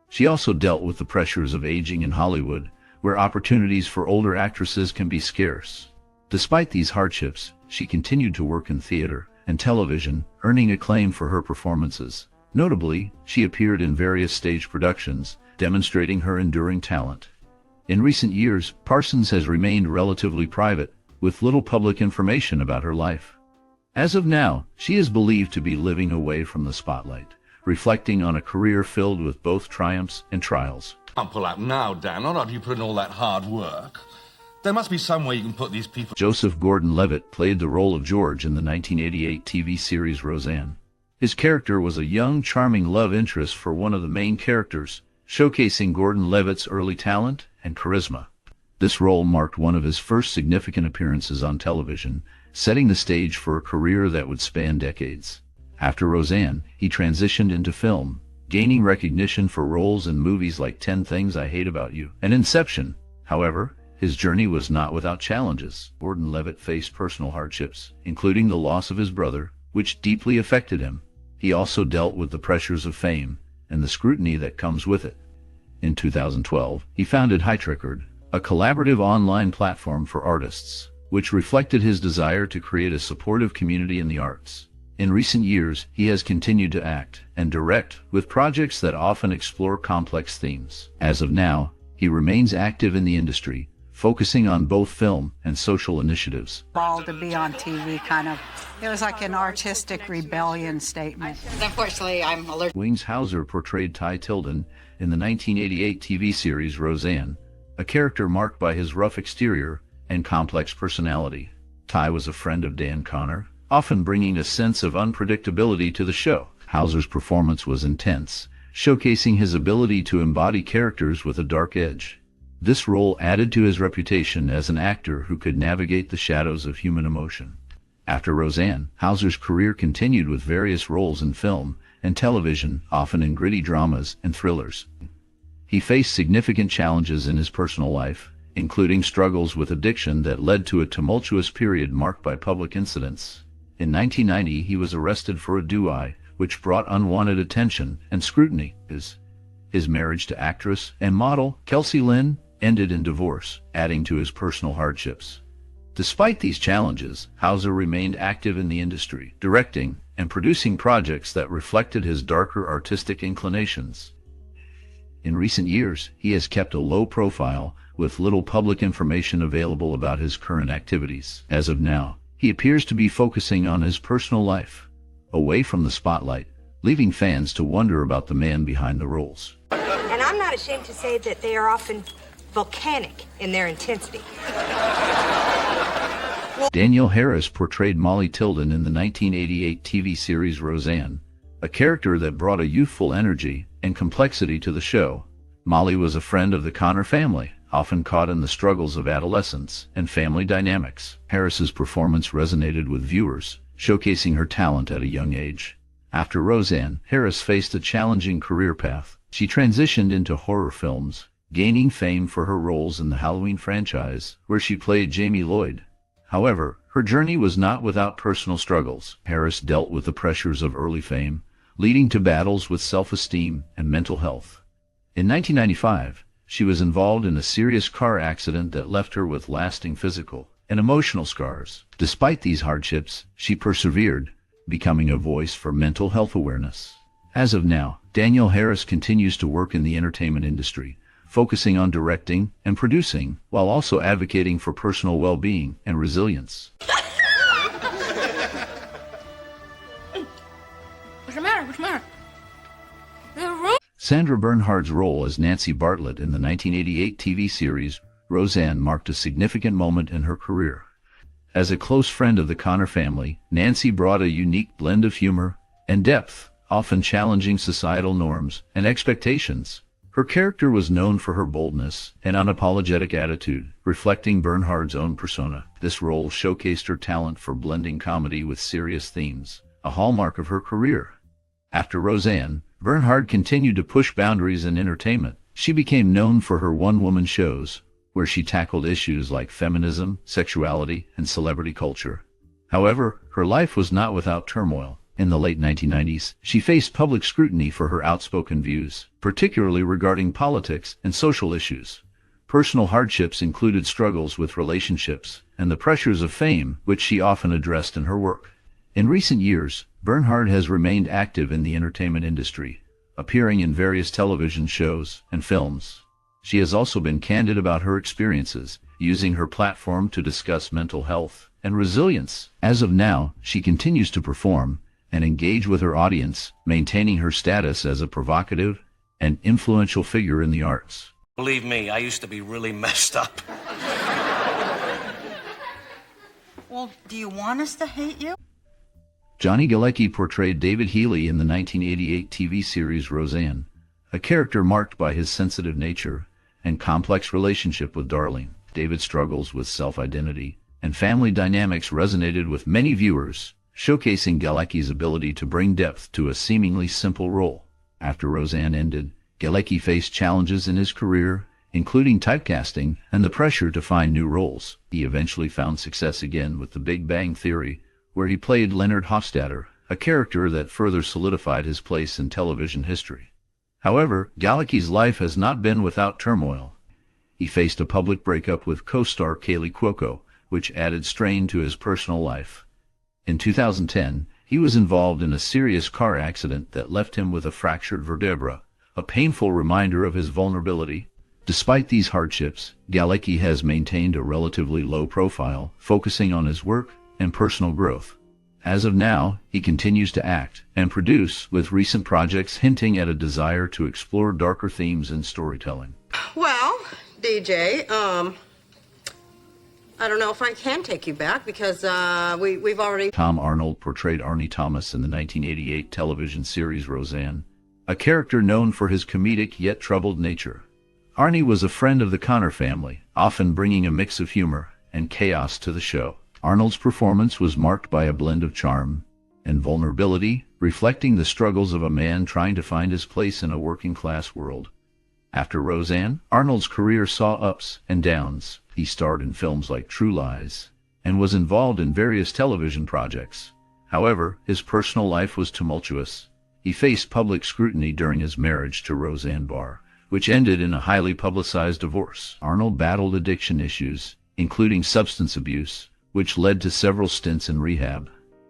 She also dealt with the pressures of aging in Hollywood, where opportunities for older actresses can be scarce. Despite these hardships, she continued to work in theater and television, earning acclaim for her performances. Notably, she appeared in various stage productions, demonstrating her enduring talent. In recent years, Parsons has remained relatively private, with little public information about her life. As of now, she is believed to be living away from the spotlight, reflecting on a career filled with both triumphs and trials.
Can't pull out now, Dan, not after you put in all that hard work. There must be some way you can put these people...
Joseph Gordon-Levitt played the role of George in the 1988 TV series Roseanne. His character was a young, charming love interest for one of the main characters, showcasing Gordon-Levitt's early talent and charisma. This role marked one of his first significant appearances on television, setting the stage for a career that would span decades. After Roseanne, he transitioned into film, gaining recognition for roles in movies like 10 Things I Hate About You and Inception. However, his journey was not without challenges. Gordon-Levitt faced personal hardships, including the loss of his brother, which deeply affected him. He also dealt with the pressures of fame and the scrutiny that comes with it. In 2012, he founded Record, a collaborative online platform for artists, which reflected his desire to create a supportive community in the arts. In recent years, he has continued to act and direct with projects that often explore complex themes. As of now, he remains active in the industry, focusing on both film and social initiatives.
Ball to be on TV, kind of. It was like an artistic rebellion statement. Unfortunately, I'm allergic.
Wings Hauser portrayed Ty Tilden in the 1988 TV series Roseanne, a character marked by his rough exterior and complex personality. Ty was a friend of Dan Conner, often bringing a sense of unpredictability to the show. Hauser's performance was intense, showcasing his ability to embody characters with a dark edge. This role added to his reputation as an actor who could navigate the shadows of human emotion. After Roseanne, Hauser's career continued with various roles in film and television, often in gritty dramas and thrillers. He faced significant challenges in his personal life, including struggles with addiction that led to a tumultuous period marked by public incidents. In 1990, he was arrested for a DUI, which brought unwanted attention and scrutiny. His marriage to actress and model Kelsey Lynn ended in divorce, adding to his personal hardships. Despite these challenges, Hauser remained active in the industry, directing and producing projects that reflected his darker artistic inclinations. In recent years, he has kept a low profile, with little public information available about his current activities. As of now, he appears to be focusing on his personal life, away from the spotlight, leaving fans to wonder about the man behind the roles.
And I'm not ashamed to say that they are often volcanic in their intensity.
Danielle Harris portrayed Molly Tilden in the 1988 TV series Roseanne, a character that brought a youthful energy and complexity to the show. Molly was a friend of the Conner family, often caught in the struggles of adolescence and family dynamics. Harris's performance resonated with viewers, showcasing her talent at a young age. After Roseanne, Harris faced a challenging career path. She transitioned into horror films, gaining fame for her roles in the Halloween franchise, where she played Jamie Lloyd. However, her journey was not without personal struggles. Harris dealt with the pressures of early fame, leading to battles with self-esteem and mental health. In 1995, she was involved in a serious car accident that left her with lasting physical and emotional scars. Despite these hardships, she persevered, becoming a voice for mental health awareness. As of now, Danielle Harris continues to work in the entertainment industry, focusing on directing and producing, while also advocating for personal well-being and resilience.
What's the matter? What's the matter?
Sandra Bernhard's role as Nancy Bartlett in the 1988 TV series Roseanne marked a significant moment in her career. As a close friend of the Conner family, Nancy brought a unique blend of humor and depth, often challenging societal norms and expectations. Her character was known for her boldness and unapologetic attitude, reflecting Bernhard's own persona. This role showcased her talent for blending comedy with serious themes, a hallmark of her career. After Roseanne, Bernhard continued to push boundaries in entertainment. She became known for her one-woman shows, where she tackled issues like feminism, sexuality, and celebrity culture. However, her life was not without turmoil. In the late 1990s, she faced public scrutiny for her outspoken views, particularly regarding politics and social issues. Personal hardships included struggles with relationships and the pressures of fame, which she often addressed in her work. In recent years, Bernhard has remained active in the entertainment industry, appearing in various television shows and films. She has also been candid about her experiences, using her platform to discuss mental health and resilience. As of now, she continues to perform and engage with her audience, maintaining her status as a provocative and influential figure in the arts.
Believe me, I used to be really messed up.
Well, do you want us to hate you?
Johnny Galecki portrayed David Healy in the 1988 TV series Roseanne, a character marked by his sensitive nature and complex relationship with Darlene. David's struggles with self-identity and family dynamics resonated with many viewers, showcasing Galecki's ability to bring depth to a seemingly simple role. After Roseanne ended, Galecki faced challenges in his career, including typecasting and the pressure to find new roles. He eventually found success again with The Big Bang Theory, where he played Leonard Hofstadter, a character that further solidified his place in television history. However, Galecki's life has not been without turmoil. He faced a public breakup with co-star Kaylee Cuoco, which added strain to his personal life. In 2010, he was involved in a serious car accident that left him with a fractured vertebra, a painful reminder of his vulnerability. Despite these hardships, Galecki has maintained a relatively low profile, focusing on his work and personal growth. As of now, he continues to act and produce, with recent projects hinting at a desire to explore darker themes in storytelling.
Well, DJ, I don't know if I can take you back because we've already...
Tom Arnold portrayed Arnie Thomas in the 1988 television series Roseanne, a character known for his comedic yet troubled nature. Arnie was a friend of the Conner family, often bringing a mix of humor and chaos to the show. Arnold's performance was marked by a blend of charm and vulnerability, reflecting the struggles of a man trying to find his place in a working-class world. After Roseanne, Arnold's career saw ups and downs. He starred in films like True Lies and was involved in various television projects. However, his personal life was tumultuous. He faced public scrutiny during his marriage to Roseanne Barr, which ended in a highly publicized divorce. Arnold battled addiction issues, including substance abuse, which led to several stints in rehab.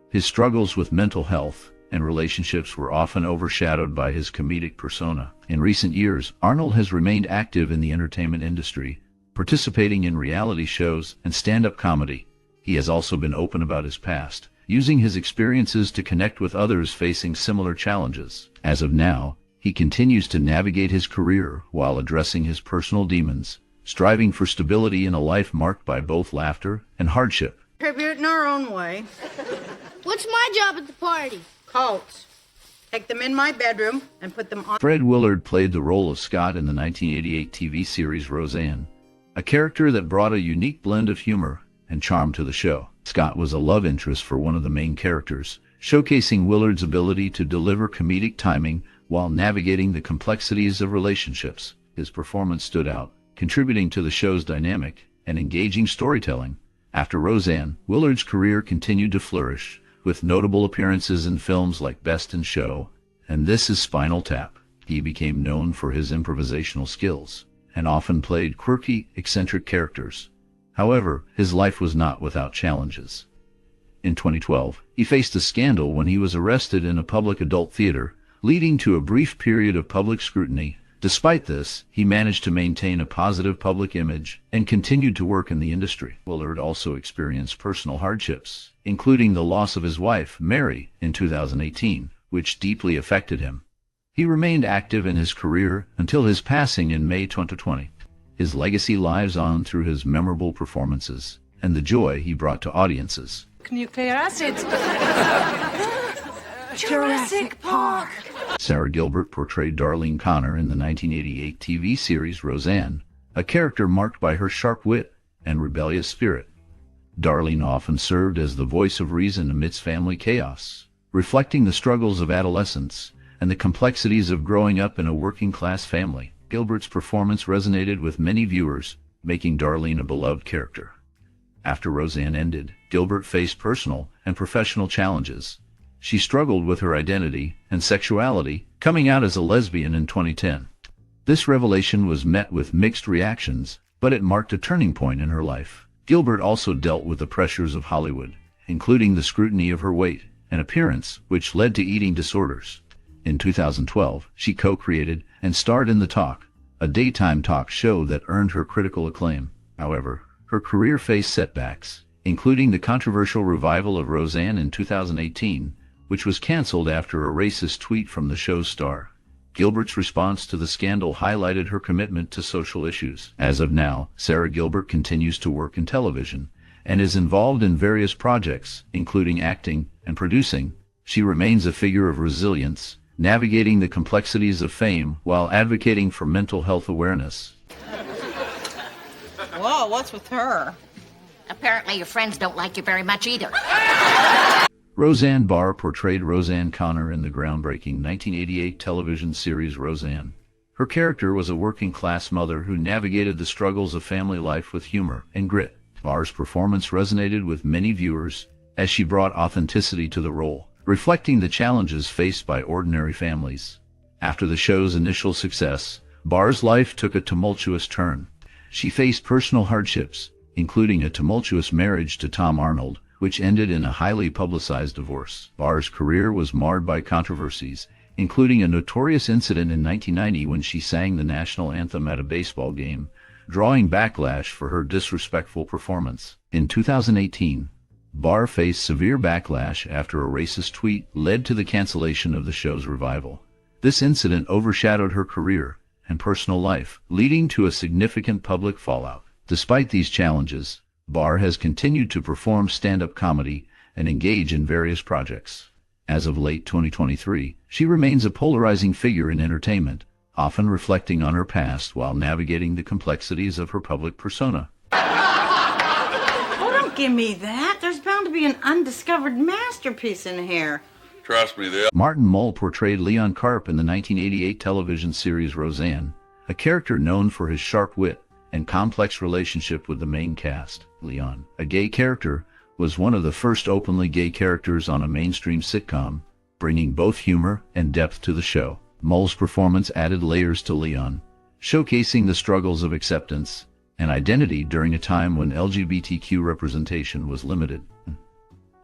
His struggles with mental health and relationships were often overshadowed by his comedic persona. In recent years, Arnold has remained active in the entertainment industry, participating in reality shows and stand-up comedy. He has also been open about his past, using his experiences to connect with others facing similar challenges. As of now, he continues to navigate his career while addressing his personal demons, striving for stability in a life marked by both laughter and hardship.
Tribute in our own way.
What's my job at the party?
Coats. Take them in my bedroom and put them on.
Fred Willard played the role of Scott in the 1988 TV series Roseanne, a character that brought a unique blend of humor and charm to the show. Scott was a love interest for one of the main characters, showcasing Willard's ability to deliver comedic timing while navigating the complexities of relationships. His performance stood out, contributing to the show's dynamic and engaging storytelling. After Roseanne, Willard's career continued to flourish, with notable appearances in films like Best in Show and This Is Spinal Tap. He became known for his improvisational skills and often played quirky, eccentric characters. However, his life was not without challenges. In 2012, he faced a scandal when he was arrested in a public adult theater, leading to a brief period of public scrutiny. Despite this, he managed to maintain a positive public image and continued to work in the industry. Willard also experienced personal hardships, including the loss of his wife, Mary, in 2018, which deeply affected him. He remained active in his career until his passing in May 2020. His legacy lives on through his memorable performances and the joy he brought to audiences.
Nuclear acid. Jurassic Park.
Sara Gilbert portrayed Darlene Conner in the 1988 TV series Roseanne, a character marked by her sharp wit and rebellious spirit. Darlene often served as the voice of reason amidst family chaos, reflecting the struggles of adolescence and the complexities of growing up in a working-class family. Gilbert's performance resonated with many viewers, making Darlene a beloved character. After Roseanne ended, Gilbert faced personal and professional challenges. She struggled with her identity and sexuality, coming out as a lesbian in 2010. This revelation was met with mixed reactions, but it marked a turning point in her life. Gilbert also dealt with the pressures of Hollywood, including the scrutiny of her weight and appearance, which led to eating disorders. In 2012, she co-created and starred in The Talk, a daytime talk show that earned her critical acclaim. However, her career faced setbacks, including the controversial revival of Roseanne in 2018, which was canceled after a racist tweet from the show's star. Gilbert's response to the scandal highlighted her commitment to social issues. As of now, Sara Gilbert continues to work in television and is involved in various projects, including acting and producing. She remains a figure of resilience, navigating the complexities of fame while advocating for mental health awareness.
Whoa, what's with her?
Apparently your friends don't like you very much either.
Roseanne Barr portrayed Roseanne Conner in the groundbreaking 1988 television series Roseanne. Her character was a working-class mother who navigated the struggles of family life with humor and grit. Barr's performance resonated with many viewers as she brought authenticity to the role, reflecting the challenges faced by ordinary families. After the show's initial success, Barr's life took a tumultuous turn. She faced personal hardships, including a tumultuous marriage to Tom Arnold, which ended in a highly publicized divorce. Barr's career was marred by controversies, including a notorious incident in 1990 when she sang the national anthem at a baseball game, drawing backlash for her disrespectful performance. In 2018, Barr faced severe backlash after a racist tweet led to the cancellation of the show's revival. This incident overshadowed her career and personal life, leading to a significant public fallout. Despite these challenges, Barr has continued to perform stand-up comedy and engage in various projects. As of late 2023, she remains a polarizing figure in entertainment, often reflecting on her past while navigating the complexities of her public persona.
Oh, don't give me that. There's bound to be an undiscovered masterpiece in here.
Trust me, they
Martin Mull portrayed Leon Carp in the 1988 television series Roseanne, a character known for his sharp wit and complex relationship with the main cast. Leon, a gay character, was one of the first openly gay characters on a mainstream sitcom, bringing both humor and depth to the show. Mull's performance added layers to Leon, showcasing the struggles of acceptance and identity during a time when LGBTQ representation was limited.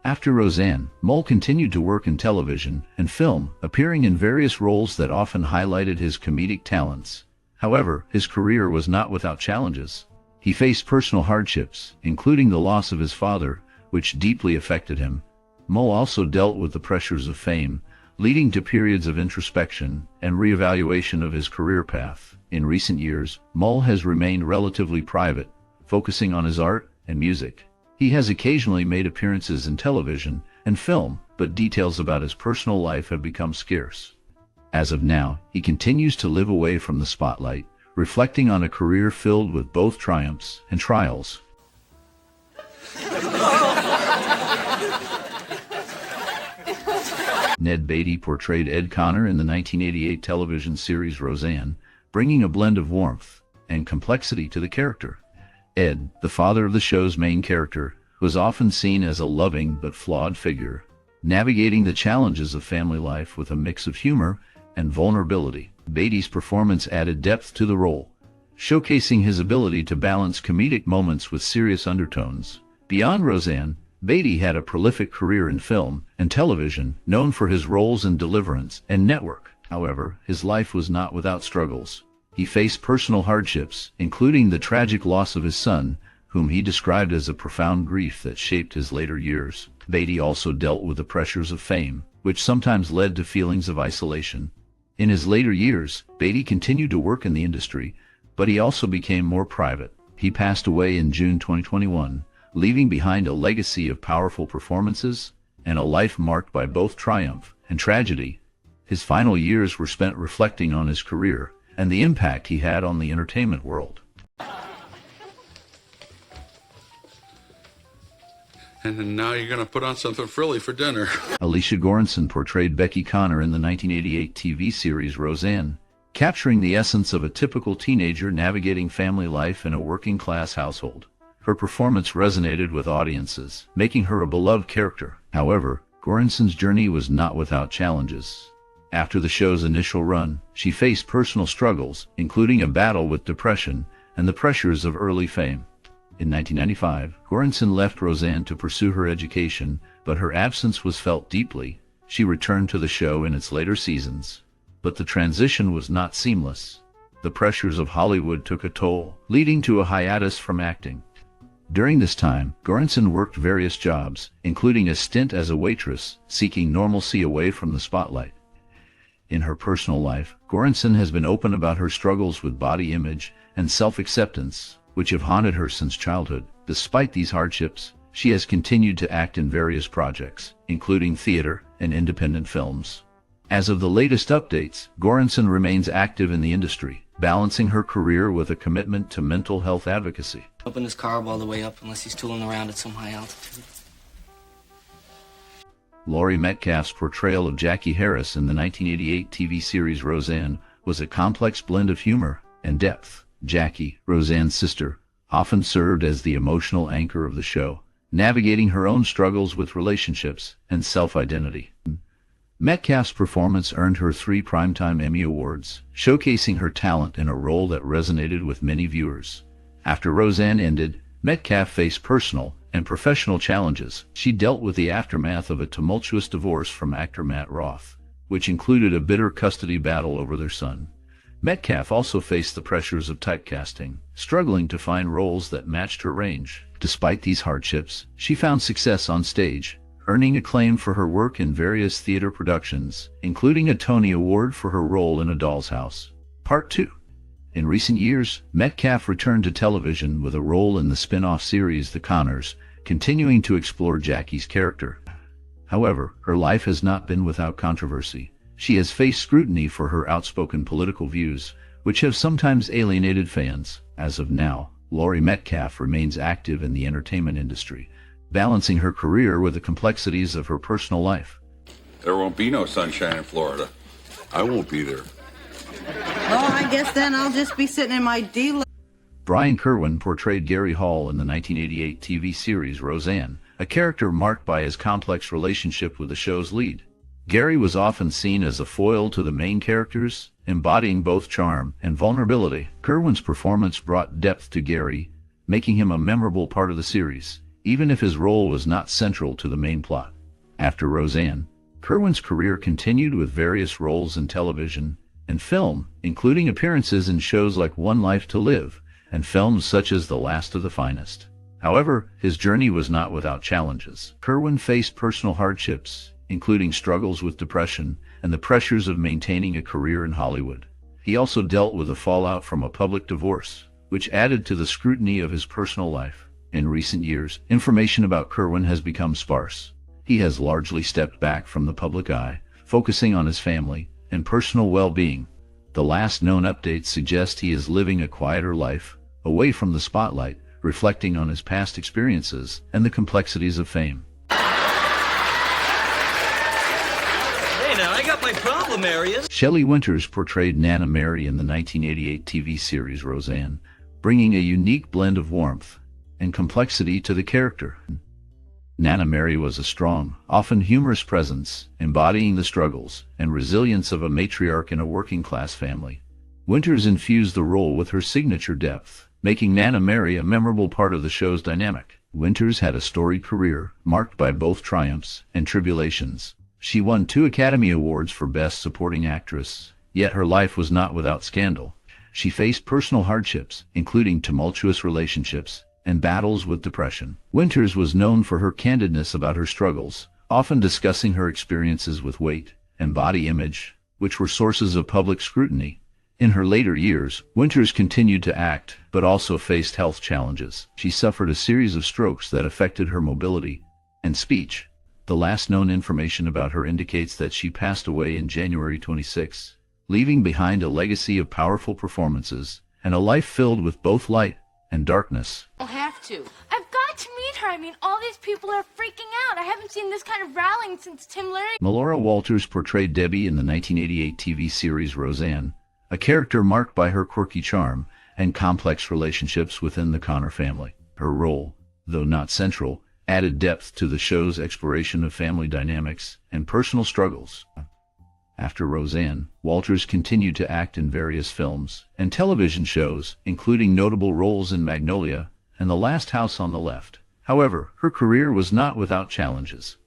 After Roseanne, Mull continued to work in television and film, appearing in various roles that often highlighted his comedic talents. However, his career was not without challenges. He faced personal hardships, including the loss of his father, which deeply affected him. Mull also dealt with the pressures of fame, leading to periods of introspection and reevaluation of his career path. In recent years, Mull has remained relatively private, focusing on his art and music. He has occasionally made appearances in television and film, but details about his personal life have become scarce. As of now, he continues to live away from the spotlight, reflecting on a career filled with both triumphs and trials. Ned Beatty portrayed Ed Connor in the 1988 television series Roseanne, bringing a blend of warmth and complexity to the character. Ed, the father of the show's main character, was often seen as a loving but flawed figure, navigating the challenges of family life with a mix of humor and vulnerability. Beatty's performance added depth to the role, showcasing his ability to balance comedic moments with serious undertones. Beyond Roseanne, Beatty had a prolific career in film and television, known for his roles in Deliverance and Network. However, his life was not without struggles. He faced personal hardships, including the tragic loss of his son, whom he described as a profound grief that shaped his later years. Beatty also dealt with the pressures of fame, which sometimes led to feelings of isolation. In his later years, Beatty continued to work in the industry, but he also became more private. He passed away in June 2021, leaving behind a legacy of powerful performances and a life marked by both triumph and tragedy. His final years were spent reflecting on his career and the impact he had on the entertainment world.
And now you're going to put on something frilly for dinner.
Alicia Goranson portrayed Becky Conner in the 1988 TV series Roseanne, capturing the essence of a typical teenager navigating family life in a working-class household. Her performance resonated with audiences, making her a beloved character. However, Goranson's journey was not without challenges. After the show's initial run, she faced personal struggles, including a battle with depression and the pressures of early fame. In 1995, Goranson left Roseanne to pursue her education, but her absence was felt deeply. She returned to the show in its later seasons, but the transition was not seamless. The pressures of Hollywood took a toll, leading to a hiatus from acting. During this time, Goranson worked various jobs, including a stint as a waitress, seeking normalcy away from the spotlight. In her personal life, Goranson has been open about her struggles with body image and self-acceptance, which have haunted her since childhood. Despite these hardships, she has continued to act in various projects, including theater and independent films. As of the latest updates, Goranson remains active in the industry, balancing her career with a commitment to mental health advocacy.
Open his carb all the way up unless he's tooling around at some high altitude.
Laurie Metcalf's portrayal of Jackie Harris in the 1988 TV series Roseanne was a complex blend of humor and depth. Jackie, Roseanne's sister, often served as the emotional anchor of the show, navigating her own struggles with relationships and self-identity. Metcalf's performance earned her 3 Primetime Emmy Awards, showcasing her talent in a role that resonated with many viewers. After Roseanne ended, Metcalf faced personal and professional challenges. She dealt with the aftermath of a tumultuous divorce from actor Matt Roth, which included a bitter custody battle over their son. Metcalf also faced the pressures of typecasting, struggling to find roles that matched her range. Despite these hardships, she found success on stage, earning acclaim for her work in various theater productions, including a Tony Award for her role in A Doll's House. Part 2. In recent years, Metcalf returned to television with a role in the spin-off series The Conners, continuing to explore Jackie's character. However, her life has not been without controversy. She has faced scrutiny for her outspoken political views, which have sometimes alienated fans. As of now, Laurie Metcalf remains active in the entertainment industry, balancing her career with the complexities of her personal life.
There won't be no sunshine in Florida.
I won't be there.
Well, I guess then I'll just be sitting in my D.
Brian Kerwin portrayed Gary Hall in the 1988 TV series Roseanne, a character marked by his complex relationship with the show's lead. Gary was often seen as a foil to the main characters, embodying both charm and vulnerability. Kerwin's performance brought depth to Gary, making him a memorable part of the series, even if his role was not central to the main plot. After Roseanne, Kerwin's career continued with various roles in television and film, including appearances in shows like One Life to Live and films such as The Last of the Finest. However, his journey was not without challenges. Kerwin faced personal hardships, including struggles with depression and the pressures of maintaining a career in Hollywood. He also dealt with the fallout from a public divorce, which added to the scrutiny of his personal life. In recent years, information about Kerwin has become sparse. He has largely stepped back from the public eye, focusing on his family and personal well-being. The last known updates suggest he is living a quieter life, away from the spotlight, reflecting on his past experiences and the complexities of fame.
Hey, now, I got my problem areas.
Shelley Winters portrayed Nana Mary in the 1988 TV series Roseanne, bringing a unique blend of warmth and complexity to the character. Nana Mary was a strong, often humorous presence, embodying the struggles and resilience of a matriarch in a working-class family. Winters infused the role with her signature depth, making Nana Mary a memorable part of the show's dynamic. Winters had a storied career, marked by both triumphs and tribulations. She won 2 Academy Awards for Best Supporting Actress, yet her life was not without scandal. She faced personal hardships, including tumultuous relationships and battles with depression. Winters was known for her candidness about her struggles, often discussing her experiences with weight and body image, which were sources of public scrutiny. In her later years, Winters continued to act, but also faced health challenges. She suffered a series of strokes that affected her mobility and speech. The last known information about her indicates that she passed away in January 26, leaving behind a legacy of powerful performances and a life filled with both light and darkness.
I'll have to. I've got to meet her. I mean, all these people are freaking out. I haven't seen this kind of rallying since Tim Leary.
Melora Walters portrayed Debbie in the 1988 TV series Roseanne, a character marked by her quirky charm and complex relationships within the Conner family. Her role, though not central, added depth to the show's exploration of family dynamics and personal struggles. After Roseanne, Walters continued to act in various films and television shows, including notable roles in Magnolia and The Last House on the Left. However, her career was not without challenges.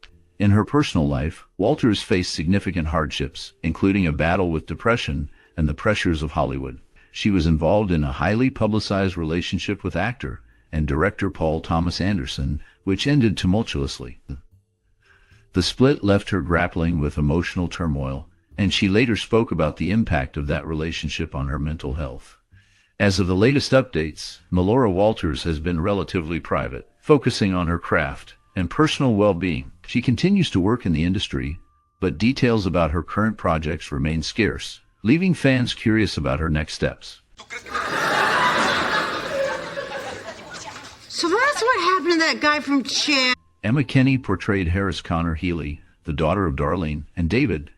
In her personal life, Walters faced significant hardships, including a battle with depression and the pressures of Hollywood. She was involved in a highly publicized relationship with actor and director Paul Thomas Anderson, which ended tumultuously. The split left her grappling with emotional turmoil, and she later spoke about the impact of that relationship on her mental health. As of the latest updates, Melora Walters has been relatively private, focusing on her craft and personal well-being. She continues to work in the industry, but details about her current projects remain scarce, leaving fans curious about her next steps.
So that's what happened to that guy from Chad.
Emma Kenney portrayed Harris Conner-Healy, the daughter of Darlene and David,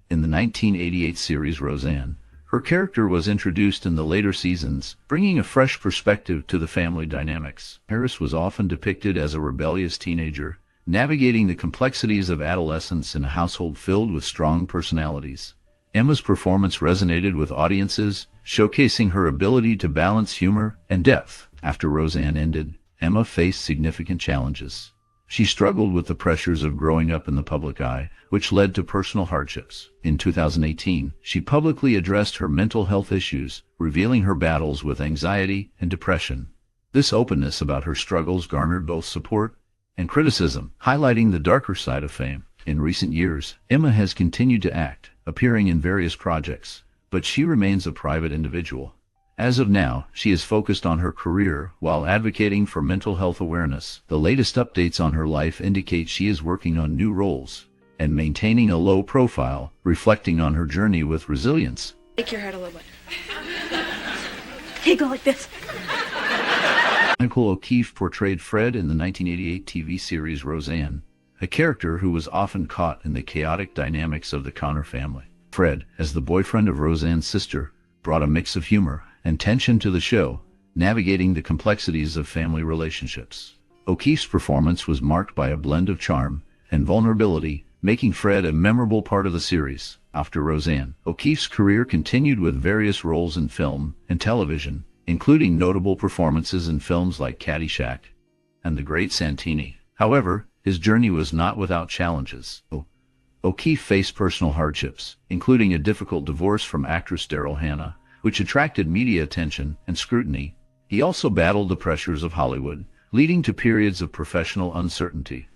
in the 1988 series Roseanne. Her character was introduced in the later seasons, bringing a fresh perspective to the family dynamics. Harris was often depicted as a rebellious teenager, navigating the complexities of adolescence in a household filled with strong personalities. Emma's performance resonated with audiences, showcasing her ability to balance humor and depth. After Roseanne ended, Emma faced significant challenges. She struggled with the pressures of growing up in the public eye, which led to personal hardships. In 2018, she publicly addressed her mental health issues, revealing her battles with anxiety and depression. This openness about her struggles garnered both support and criticism, highlighting the darker side of fame. In recent years, Emma has continued to act, appearing in various projects, but she remains a private individual. As of now, she is focused on her career while advocating for mental health awareness. The latest updates on her life indicate she is working on new roles and maintaining a low profile, reflecting on her journey with resilience.
Take your head a little bit. Hey, go like this.
Michael O'Keefe portrayed Fred in the 1988 TV series Roseanne, a character who was often caught in the chaotic dynamics of the Conner family. Fred, as the boyfriend of Roseanne's sister, brought a mix of humor and tension to the show, navigating the complexities of family relationships. O'Keefe's performance was marked by a blend of charm and vulnerability, making Fred a memorable part of the series. After Roseanne, O'Keefe's career continued with various roles in film and television, including notable performances in films like Caddyshack and The Great Santini. However, his journey was not without challenges. O'Keefe faced personal hardships, including a difficult divorce from actress Daryl Hannah, which attracted media attention and scrutiny. He also battled the pressures of Hollywood, leading to periods of professional uncertainty.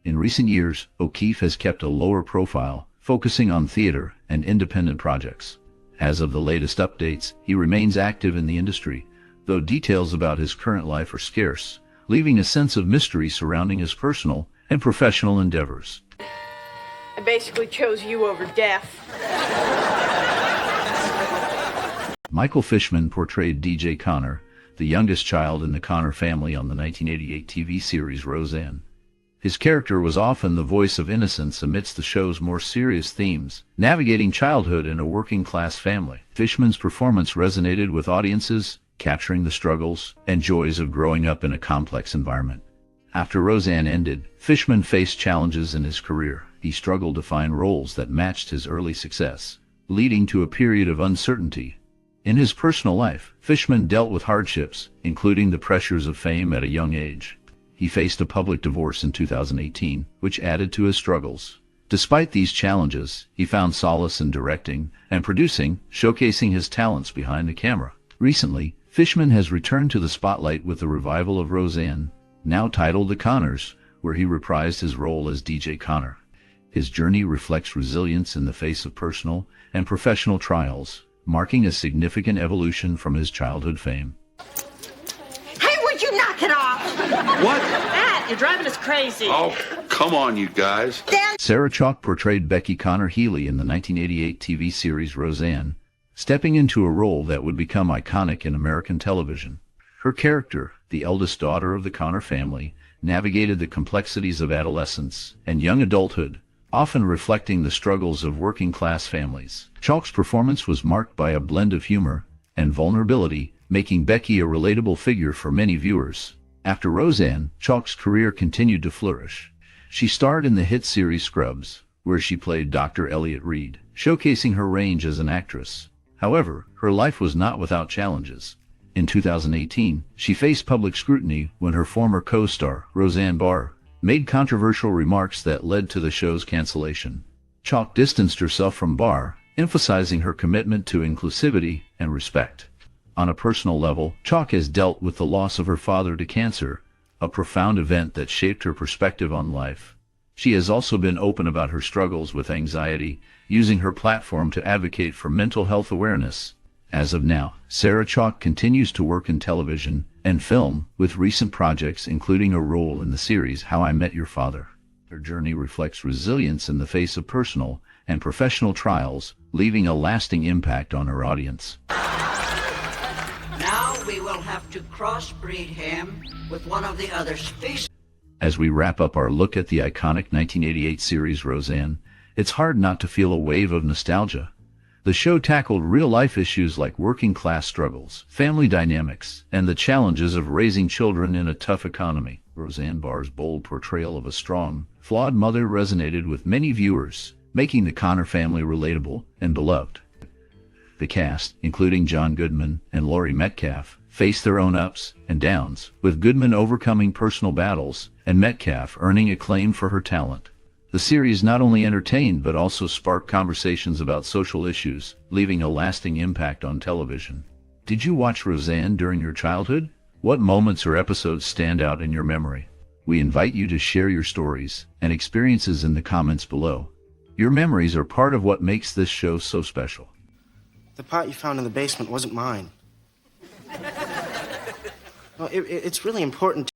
In recent years, O'Keefe has kept a lower profile, focusing on theater and independent projects. As of the latest updates, he remains active in the industry, though details about his current life are scarce, leaving a sense of mystery surrounding his personal and professional endeavors.
I basically chose you over death.
Michael Fishman portrayed DJ Conner, the youngest child in the Conner family on the 1988 TV series Roseanne. His character was often the voice of innocence amidst the show's more serious themes, navigating childhood in a working-class family. Fishman's performance resonated with audiences, capturing the struggles and joys of growing up in a complex environment. After Roseanne ended, Fishman faced challenges in his career. He struggled to find roles that matched his early success, leading to a period of uncertainty. In his personal life, Fishman dealt with hardships, including the pressures of fame at a young age. He faced a public divorce in 2018, which added to his struggles. Despite these challenges, he found solace in directing and producing, showcasing his talents behind the camera. Recently, Fishman has returned to the spotlight with the revival of Roseanne, now titled The Conners, where he reprised his role as DJ Conner. His journey reflects resilience in the face of personal and professional trials, marking a significant evolution from his childhood fame.
Hey, would you knock it off?
What?
Matt, you're driving us crazy.
Oh, come on, you guys.
Sara Chalke portrayed Becky Conner-Healy in the 1988 TV series Roseanne, stepping into a role that would become iconic in American television. Her character, the eldest daughter of the Conner family, navigated the complexities of adolescence and young adulthood, often reflecting the struggles of working-class families. Chalke's performance was marked by a blend of humor and vulnerability, making Becky a relatable figure for many viewers. After Roseanne, Chalke's career continued to flourish. She starred in the hit series Scrubs, where she played Dr. Elliot Reed, showcasing her range as an actress. However, her life was not without challenges. In 2018, she faced public scrutiny when her former co-star, Roseanne Barr, made controversial remarks that led to the show's cancellation. Chalke distanced herself from Barr, emphasizing her commitment to inclusivity and respect. On a personal level, Chalke has dealt with the loss of her father to cancer, a profound event that shaped her perspective on life. She has also been open about her struggles with anxiety, using her platform to advocate for mental health awareness. As of now, Sara Chalke continues to work in television and film, with recent projects including a role in the series How I Met Your Father. Her journey reflects resilience in the face of personal and professional trials, leaving a lasting impact on her audience.
Now we will have to crossbreed him with one of the other species.
As we wrap up our look at the iconic 1988 series Roseanne, it's hard not to feel a wave of nostalgia. The show tackled real-life issues like working-class struggles, family dynamics, and the challenges of raising children in a tough economy. Roseanne Barr's bold portrayal of a strong, flawed mother resonated with many viewers, making the Conner family relatable and beloved. The cast, including John Goodman and Laurie Metcalf, faced their own ups and downs, with Goodman overcoming personal battles and Metcalf earning acclaim for her talent. The series not only entertained but also sparked conversations about social issues, leaving a lasting impact on television. Did you watch Roseanne during your childhood? What moments or episodes stand out in your memory? We invite you to share your stories and experiences in the comments below. Your memories are part of what makes this show so special.
The pot you found in the basement wasn't mine. Well, it's really important